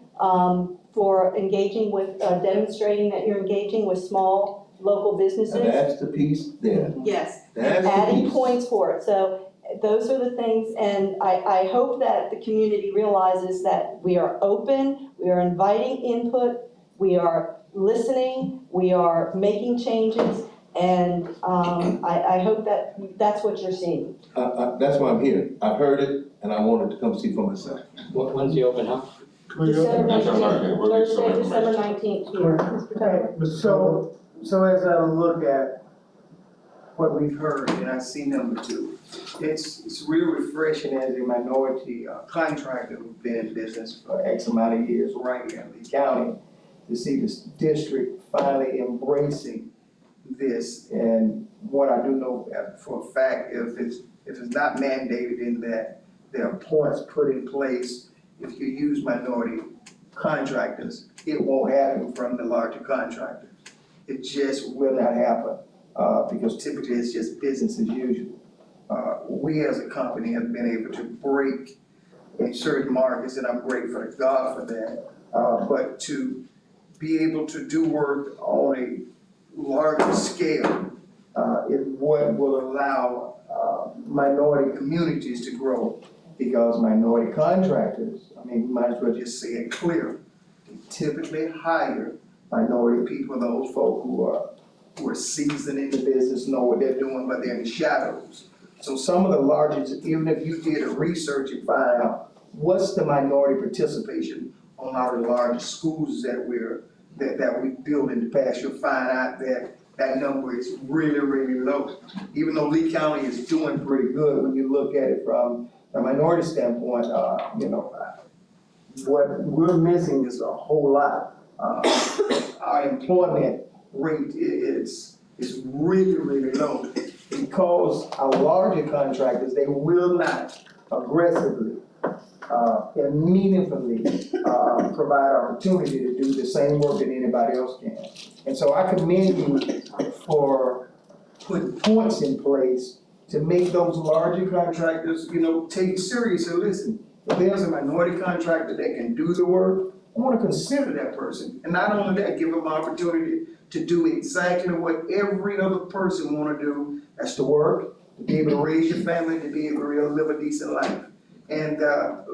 S5: for engaging with, demonstrating that you're engaging with small local businesses.
S8: And that's the piece there.
S5: Yes,
S8: That's
S5: and
S8: the
S5: adding
S8: piece.
S5: points for it. So those are the things, and I hope that the community realizes that we are open, we are inviting input, we are listening, we are making changes, and I hope that that's what you're seeing.
S8: That's why I'm here. I've heard it, and I wanted to come see for myself.
S17: When's the open house?
S5: December
S2: December
S5: 19th,
S2: 19th. We'll get some
S5: Thursday, December
S2: information.
S5: 19th here. Mr. Tobler.
S21: So as I look at what we've heard, and I see number two, it's real refreshing as a minority contractor who's been in business for X amount of years right here in Lee County, to see this district finally embracing this. And what I do know for a fact, if it's not mandated in that there are points put in place, if you use minority contractors, it won't happen from the larger contractors. It just will not happen, because typically it's just business as usual. We as a company have been able to break in certain markets, and I'm grateful to God for that. But to be able to do work on a larger scale is what will allow minority communities to grow, because minority contractors, I mean, we might as well just say it clear, they typically hire minority people, those folk who are seasoned in the business, know what they're doing, but they're in the shadows. So some of the largest, even if you did a research and find out what's the minority participation on our largest schools that we've built in the past, you'll find out that that number is really, really low. Even though Lee County is doing pretty good when you look at it from a minority standpoint, what we're missing is a whole lot. Our employment rate is really, really low, because our larger contractors, they will not aggressively and meaningfully provide opportunity to do the same work that anybody else can. And so I commend you for putting points in place to make those larger contractors, take it seriously. Listen, if there's a minority contractor that can do the work, I want to consider that person. And not only that, give them an opportunity to do exactly what every other person wanna do. That's to work, to be able to raise your family, to be able to live a decent life. And,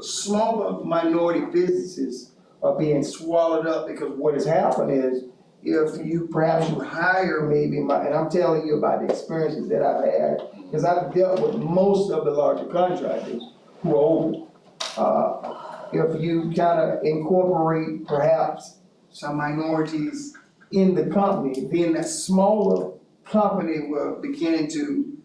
S21: smaller minority businesses are being swallowed up because what has happened is, if you, perhaps you hire maybe, and I'm telling you about the experiences that I've had, because I've dealt with most of the larger contractors who are old. If you kind of incorporate perhaps some minorities in the company, then that smaller company will begin to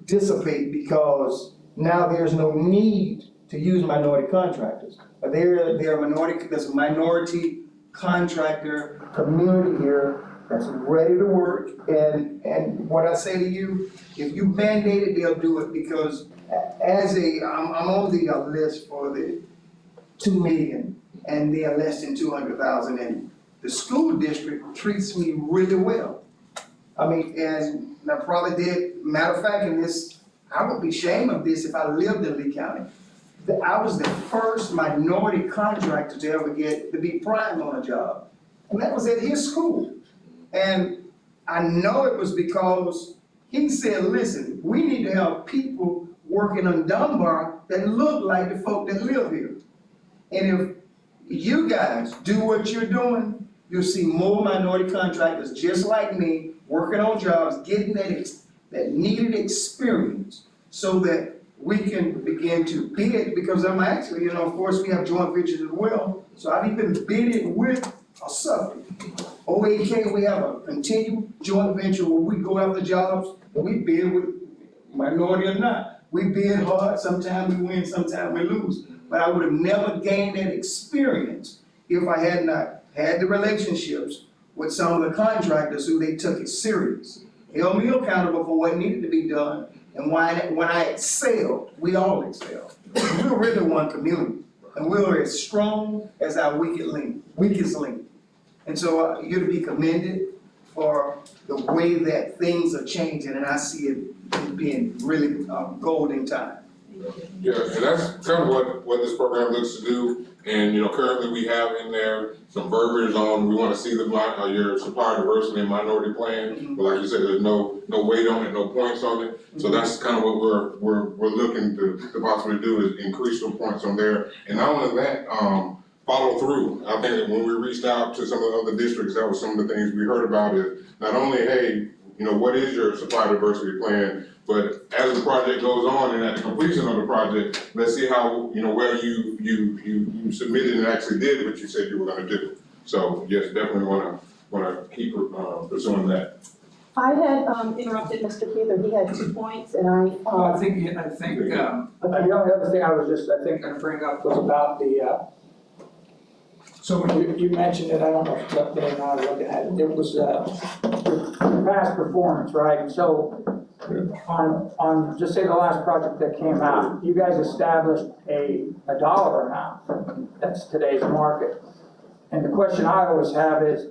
S21: dissipate, because now there's no need to use minority contractors. There's a minority contractor community here that's ready to work, and what I say to you, if you mandate it, they'll do it, because I'm on the list for the 2 million, and they are less than 200,000, and the school district treats me really well. I mean, and I probably did, matter of fact, in this, I would be ashamed of this if I lived in Lee County. I was the first minority contractor to ever get to be prime on a job, and that was at his school. And I know it was because he said, listen, we need to have people working on Dunbar that look like the folk that live here. And if you guys do what you're doing, you'll see more minority contractors just like me, working on jobs, getting that needed experience, so that we can begin to bid, because I'm actually, of course, we have joint ventures as well. So I've even bidded with a Suffolk. OAK, we have a continued joint venture where we go after jobs, and we bid with minority or not. We bid hard, sometimes we win, sometimes we lose. But I would have never gained that experience if I had not had the relationships with some of the contractors who they took it serious. Held me accountable for what needed to be done, and when I excelled, we all excelled. We're really one community, and we're as strong as our weakest link. And so you're to be commended for the way that things are changing, and I see it being really golden time.
S2: Yeah, and that's kind of what this program looks to do. And, currently we have in there some verbiage on, we want to see your supplier diversity and minority plan. But like you said, there's no weight on it, no points on it. So that's kind of what we're looking to possibly do, is increase some points on there. And not only that, follow through. I think that when we reached out to some of the other districts, that was some of the things we heard about, is not only, hey, what is your supply diversity plan, but as the project goes on and at the completion of the project, let's see how, well you submitted and actually did what you said you were gonna do. So yes, definitely wanna keep pursuing that.
S6: I had interrupted Mr. Heather, he had 2 points, and
S21: I think,
S19: the only other thing I was just, gonna bring up was about the, so you mentioned it, I don't know if it's up there now, looking at it, it was, past performance, right? So, on, just say the last project that came out, you guys established a dollar amount, that's today's market. And the question I always have is,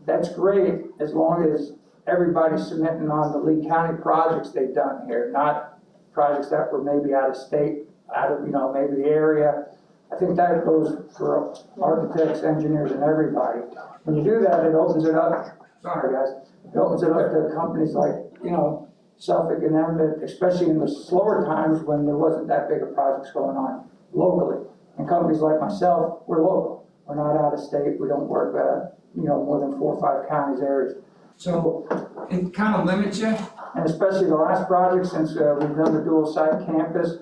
S19: that's great as long as everybody's submitting on the Lee County projects they've done here, not projects that were maybe out of state, out of, maybe the area. I think that goes for architects, engineers, and everybody. When you do that, it opens it up, sorry guys, it opens it up to companies like, Suffolk and them, especially in the slower times when there wasn't that big of projects going on locally. And companies like myself, we're local. We're not out of state. We don't work, more than 4 or 5 counties, areas. So it kind of limits you. And especially the last project, since we've done the dual site campus,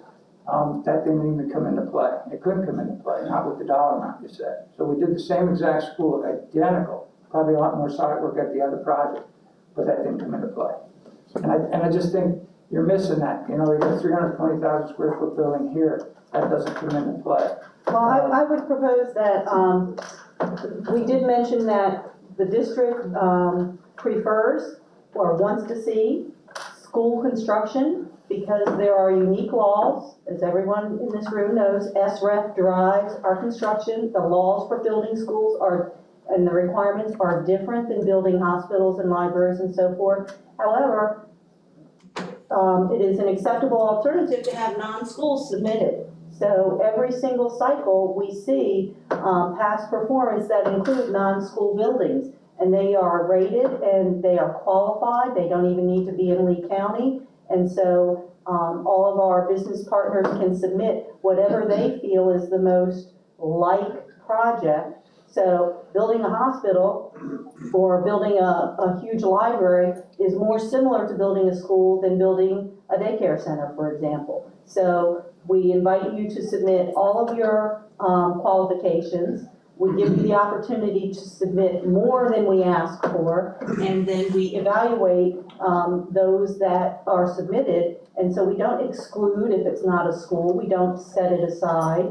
S19: that didn't even come into play. It couldn't come into play, not with the dollar amount you said. So we did the same exact school, identical, probably a lot more site work at the other project, but that didn't come into play. And I just think you're missing that. We got 320,000 square foot building here. That doesn't come into play.
S6: well, I would propose that, we did mention that the district prefers or wants to see school construction, because there are unique laws, as everyone in this room knows. SREF drives our construction. The laws for building schools and the requirements are different than building hospitals and libraries and so forth. However, it is an acceptable alternative to have non-schools submitted. So every single cycle, we see past performance that include non-school buildings. and they are rated and they are qualified. They don't even need to be in Lee County. And so all of our business partners can submit whatever they feel is the most like project. So building a hospital or building a huge library is more similar to building a school than building a daycare center, for example. So we invite you to submit all of your qualifications. We give you the opportunity to submit more than we ask for, and then we evaluate those that are submitted. And so we don't exclude if it's not a school, we don't set it aside.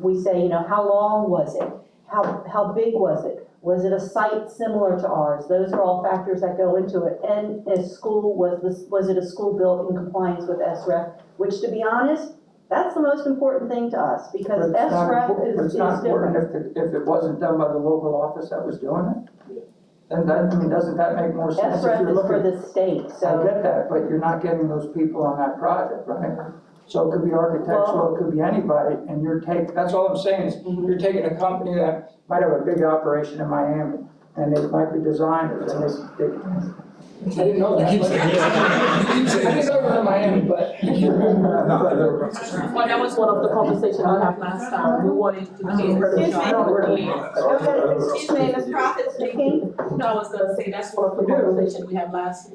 S6: We say, how long was it? How big was it? Was it a site similar to ours? Those are all factors that go into it. And a school, was it a school built in compliance with SREF? Which, to be honest, that's the most important thing to us, because SREF is
S19: It's not important
S6: different.
S19: if it wasn't done by the local office that was doing it. Then doesn't that make more sense? If
S6: SREF
S19: you're
S6: is for
S19: looking-
S6: the state,
S19: I
S6: so.
S19: get that, but you're not getting those people on that project, right? So it could be architectural, it could be anybody, and that's all I'm saying is, you're taking a company that might have a big operation in Miami, and they might be designers, and I didn't know that. I didn't know you were in Miami, but.
S20: Well, that was one of the conversations we had last time, we wanted to
S6: Excuse me, Ms. Prophet speaking.
S20: No, I was gonna say, that's one of the conversations we had last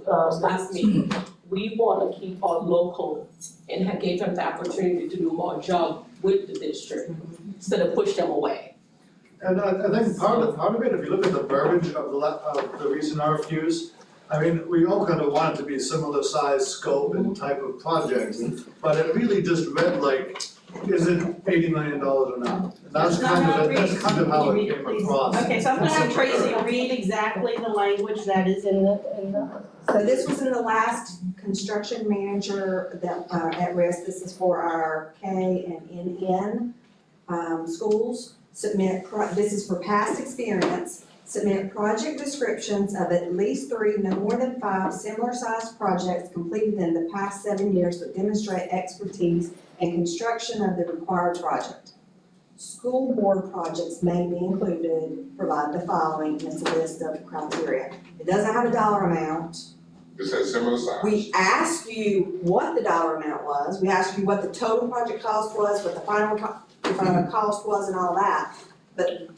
S20: meeting. We wanna keep our local and gave them the opportunity to do more job with the district, instead of push them away.
S1: And I think part of it, if you look at the verbiage of the recent RFQs, I mean, we all kind of want it to be similar size, scope, and type of projects, but it really just read like, is it $80 million or not? And that's kind of how it came across.
S5: Okay, so I'm gonna have Tracy read exactly the language that is in the.
S9: So this was in the last construction manager that, at risk, this is for our K and NN, schools. This is for past experience, submit project descriptions of at least 3, no more than 5 similar sized projects completed in the past 7 years that demonstrate expertise in construction of the required project. School board projects may be included, provide the following, and it's a list of criteria. It doesn't have a dollar amount.
S2: It says similar size.
S9: We asked you what the dollar amount was, we asked you what the total project cost was, what the final cost was and all that. But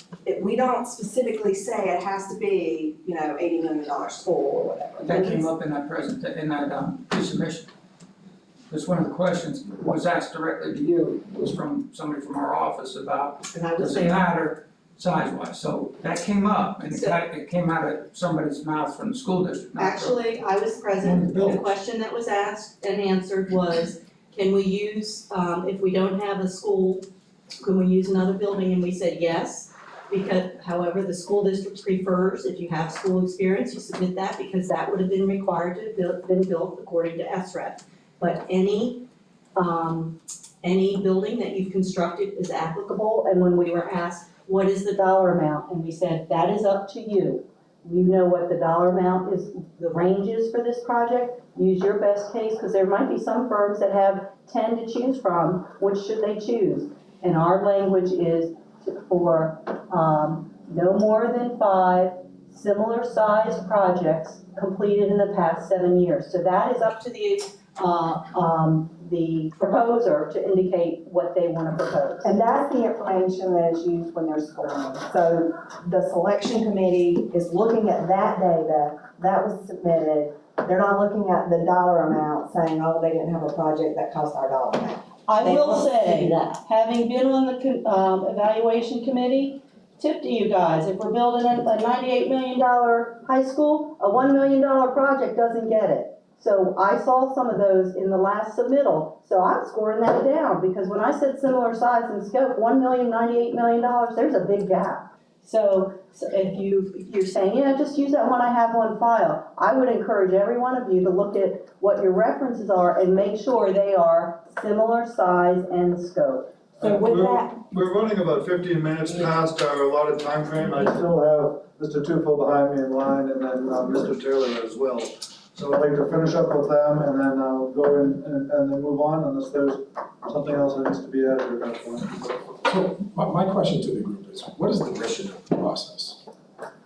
S9: we don't specifically say it has to be, $80 million school or whatever.
S13: That came up in that submission. Because one of the questions was asked directly to you, was from somebody from our office about, does it matter size-wise? So that came up, and it came out of somebody's mouth from the school district.
S5: Actually, I was present, the question that was asked and answered was, can we use, if we don't have a school, can we use another building? And we said yes, because however, the school district prefers, if you have school experience, you submit that, because that would have been required to have been built according to SREF. But any building that you've constructed is applicable, and when we were asked, what is the dollar amount? And we said, that is up to you. You know what the dollar amount is, the range is for this project, use your best case, because there might be some firms that have 10 to choose from, which should they choose? And our language is for no more than 5 similar sized projects completed in the past 7 years. So that is up to the proposer to indicate what they want to propose.
S9: And that's the information that is used when they're scoring. So the selection committee is looking at that data that was submitted. They're not looking at the dollar amount saying, oh, they didn't have a project that cost our dollar amount.
S5: I
S9: They
S5: will
S9: won't
S5: say,
S9: that.
S5: having been on the evaluation committee, tip to you guys, if we're building a $98 million high school, a $1 million project doesn't get it. So I saw some of those in the last submittal, so I'm scoring that down, because when I said similar size and scope, $1 million, $98 million, there's a big gap. So if you're saying, yeah, just use that one I have on file, I would encourage every one of you to look at what your references are and make sure they are similar size and scope. So with that.
S1: We're running about 15 minutes past our allotted time frame. I still have Mr. Tufo behind me in line, and then Mr. Taylor as well. So I'd like to finish up with them and then go in and then move on unless there's something else that needs to be added at that point.
S15: So my question to the group is, what is the mission of the process?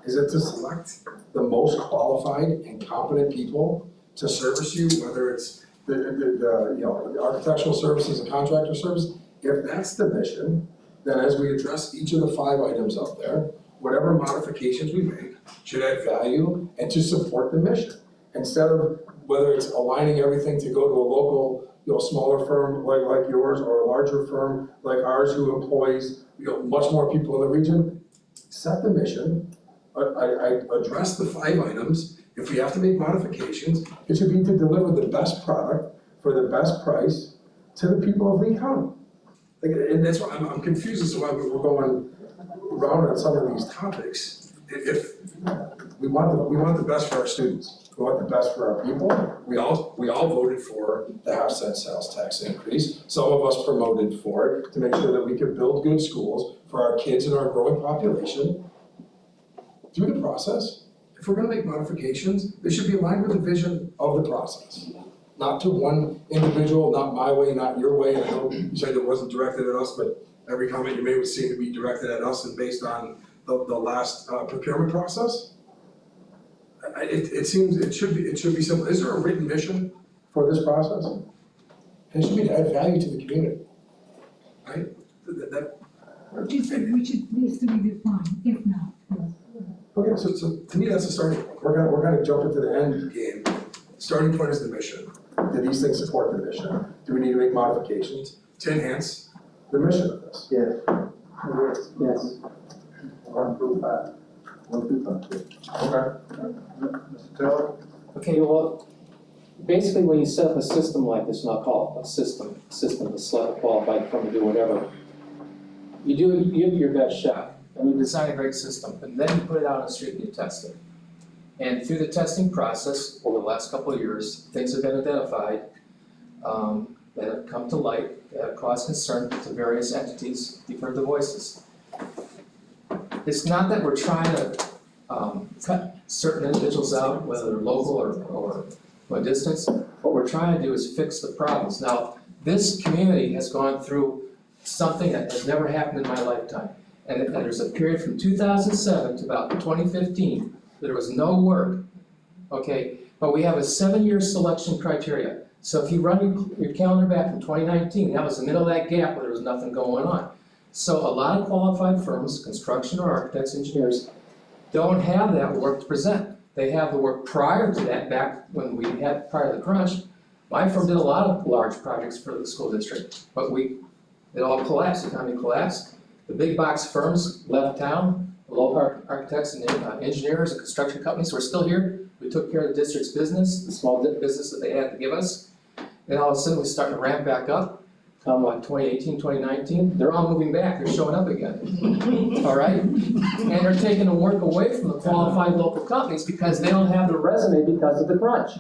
S15: Is it to select the most qualified and competent people to service you, whether it's the architectural services and contractor service? If that's the mission, then as we address each of the 5 items up there, whatever modifications we make should add value and to support the mission. Instead of whether it's aligning everything to go to a local, smaller firm like yours or a larger firm like ours who employs, much more people in the region, set the mission, I address the 5 items. If we have to make modifications, it should be to deliver the best product for the best price to the people of Lee County. And that's why I'm confused as to why we're going around on some of these topics. If we want the best for our students, we want the best for our people. We all voted for the 0.5-cent sales tax increase. Some of us promoted for it to make sure that we could build good schools for our kids and our growing population. Through the process, if we're gonna make modifications, they should be aligned with the vision of the process. Not to one individual, not my way, not your way. I know you said it wasn't directed at us, but every comment you made would seem to be directed at us and based on the last procurement process. It seems it should be simple. Is there a written mission for this process? And it should be to add value to the community, right?
S11: Needs to be defined, if not.
S15: Okay, so to me, that's a starting point. We're gonna jump into the end game. Starting point is the mission. Do these things support the mission? Do we need to make modifications to enhance the mission of this?
S12: Yes. Yes. 1 through 5. 1 through 5.
S1: Okay. Mr. Taylor?
S3: Okay, well, basically when you set up a system like this, and I'll call it a system to select a qualified firm to do whatever, you give your best shot, and you design a great system, and then you put it out on the street and you test it. And through the testing process, over the last couple of years, things have been identified that have come to light, that have caused concern to various entities. You've heard the voices. It's not that we're trying to cut certain individuals out, whether they're local or from a distance. What we're trying to do is fix the problems. Now, this community has gone through something that has never happened in my lifetime. And there's a period from 2007 to about 2015, there was no work, okay? But we have a 7-year selection criteria. So if you run your calendar back from 2019, that was the middle of that gap where there was nothing going on. So a lot of qualified firms, construction or architects, engineers, don't have that work to present. They have the work prior to that, back when we had, prior to the crunch. My firm did a lot of large projects for the school district, but it all collapsed, the economy collapsed. The big box firms left town. The local architects and engineers and construction companies were still here. We took care of the district's business, the small business that they had to give us. And all of a sudden, we're starting to ramp back up. Come like 2018, 2019, they're all moving back, they're showing up again. All right? And they're taking the work away from the qualified local companies because they don't have the resume because of the crunch.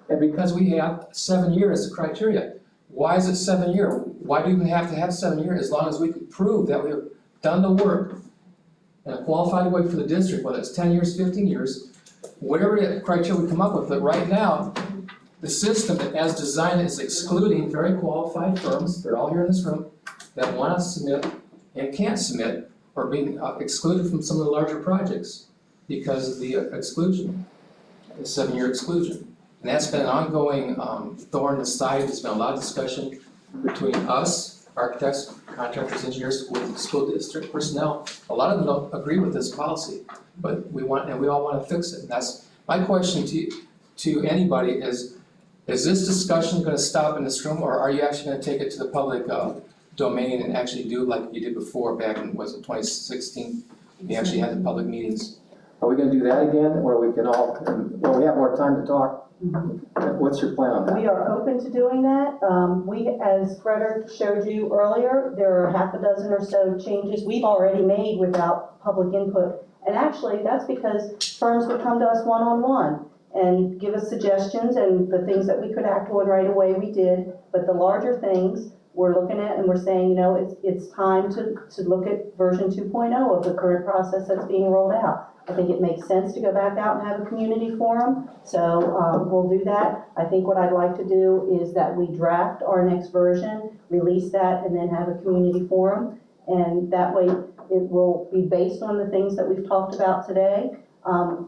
S3: And because we have 7 years as a criteria. Why is it 7 years? Why do we have to have 7 years? As long as we can prove that we've done the work in a qualified way for the district, whether it's 10 years, 15 years, whatever criteria we come up with. But right now, the system as designed is excluding very qualified firms, they're all here in this room, that want to submit and can't submit, or being excluded from some of the larger projects because of the exclusion, the 7-year exclusion. And that's been an ongoing thorn in the side. There's been a lot of discussion between us, architects, contractors, engineers, with the school district personnel. A lot of them don't agree with this policy, but we all want to fix it. And that's my question to anybody is this discussion going to stop in this room, or are you actually going to take it to the public domain and actually do like you did before back in, was it 2016? You actually had the public meetings. Are we going to do that again, or we can all, well, we have more time to talk? What's your plan on that?
S6: We are open to doing that. As Frederick showed you earlier, there are half a dozen or so changes we've already made without public input. And actually, that's because firms would come to us one-on-one and give us suggestions, and the things that we could act on right away, we did. But the larger things, we're looking at and we're saying, you know, it's time to look at version 2.0 of the current process that's being rolled out. I think it makes sense to go back out and have a community forum, so we'll do that. I think what I'd like to do is that we draft our next version, release that, and then have a community forum. And that way, It will be based on the things that we've talked about today.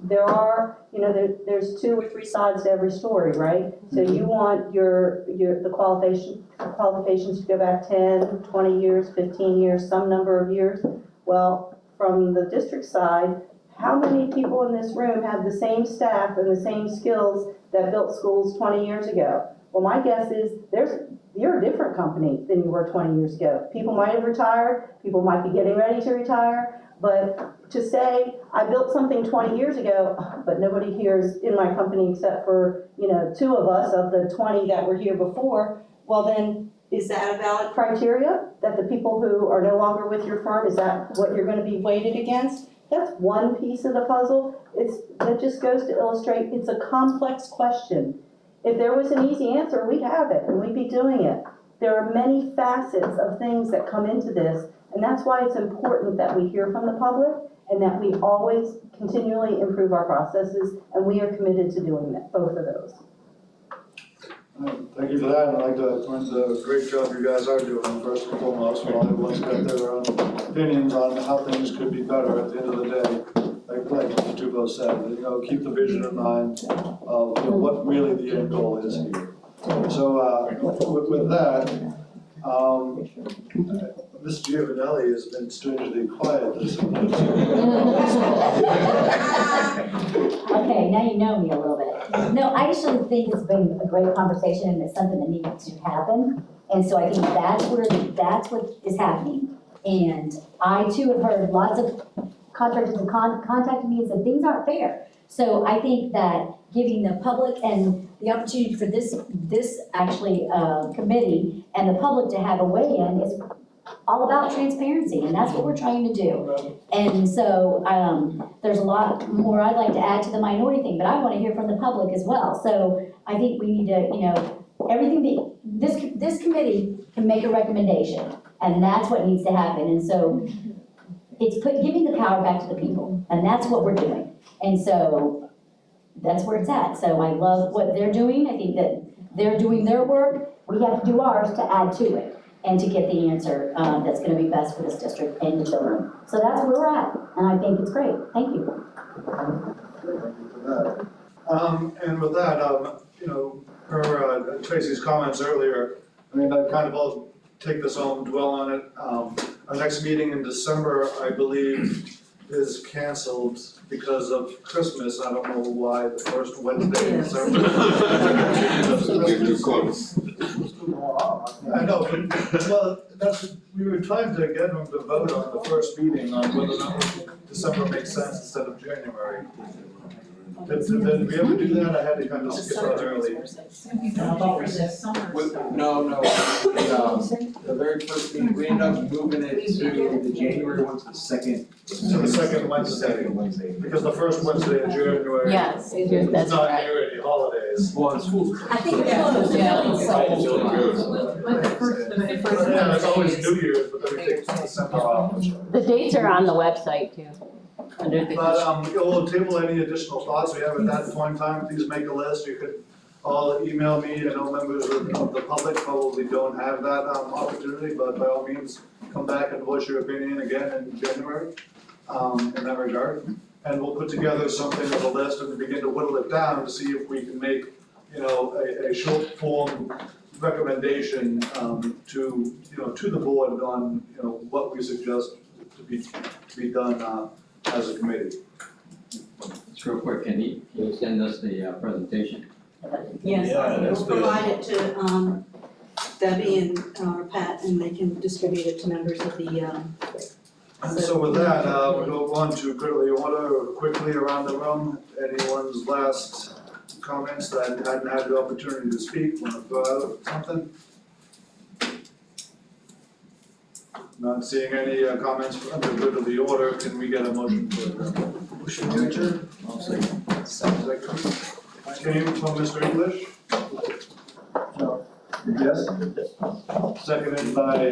S6: There are, there's 2 or 3 sides to every story, right? So you want the qualifications to go back 10, 20 years, 15 years, some number of years. Well, from the district side, how many people in this room have the same staff and the same skills that built schools 20 years ago? Well, my guess is you're a different company than you were 20 years ago. People might have retired, people might be getting ready to retire, but to say, I built something 20 years ago, but nobody here is in my company except for, 2 of us of the 20 that were here before, well then, is that a valid criteria? That the people who are no longer with your firm, is that what you're gonna be weighted against? That's one piece of the puzzle. That just goes to illustrate it's a complex question. If there was an easy answer, we'd have it and we'd be doing it. There are many facets of things that come into this, and that's why it's important that we hear from the public and that we always continually improve our processes, and we are committed to doing that, both of those.
S1: Thank you for that, and I'd like to commend the great job you guys are doing, first and foremost, while everyone's got their own opinions on how things could be better at the end of the day. Like Mr. Tupou said, keep the vision in mind of what really the end goal is here. So with that, Ms. Giovanelli has been strangely quiet this evening.
S10: Okay, now you know me a little bit. No, I actually think it's been a great conversation and it's something that needs to happen. And so I think that's what is happening. And I too have heard lots of contractors have contacted me and said things aren't fair. So I think that giving the public and the opportunity for this actually committee and the public to have a weigh-in is all about transparency, and that's what we're trying to do. And so there's a lot more I'd like to add to the minority thing, but I want to hear from the public as well. So I think we need to, everything this committee can make a recommendation, and that's what needs to happen. And so it's giving the power back to the people, and that's what we're doing. And so that's where it's at. So I love what they're doing. I think that they're doing their work. We have to do ours to add to it and to get the answer that's going to be best for this district and the children. So that's where we're at, and I think it's great. Thank you.
S1: And with that, per Tracy's comments earlier, I kind of all take this home, dwell on it. Our next meeting in December, I believe, is canceled because of Christmas. I don't know why, the first Wednesday in December. I know, but, we were trying to get them to vote on the first meeting on whether or not December makes sense instead of January. Did we ever do that? I had to kind of skip out early.
S14: No, the very first meeting, we ended up moving it to the January one to the second.
S1: To the second Wednesday. Because the first Wednesday in January.
S20: Yes,
S1: It's
S20: that's
S1: not
S20: right.
S1: near any holidays.
S14: Well, the schools.
S20: I think it's closed, yeah.
S1: Yeah, it's always New Year's, but then we take December off.
S20: The dates are on the website too. Under the.
S1: But, we'll table any additional thoughts we have at that point in time, please make a list, you could all email me, I know members of the public probably don't have that, opportunity, but by all means, come back and voice your opinion again in January, in that regard. And we'll put together something of a list and begin to whittle it down to see if we can make, a short form recommendation, to the board on, what we suggest to be done, as a committee.
S4: Just real quick, can you send us the presentation?
S5: Yes,
S1: Yeah,
S5: we'll provide it to Debbie and Pat, and they can distribute it to members of the.
S1: So with that, we'll go on to good of the order quickly around the room. Anyone's last comments that hadn't had the opportunity to speak, want to throw out something? Not seeing any comments under good of the order, can we get a motion for adjournment? Motion to adjourn. I'll second. Came from Mr. English? No. Yes? Seconded by,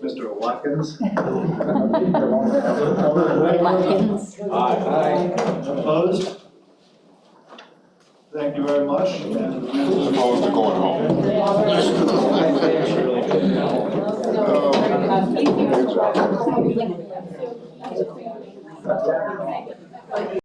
S1: Mr. Watkins?
S20: Watkins.
S1: Aye. Opposed? Thank you very much.
S2: Who's opposed to going home?
S20: Thank you.
S10: Thank you.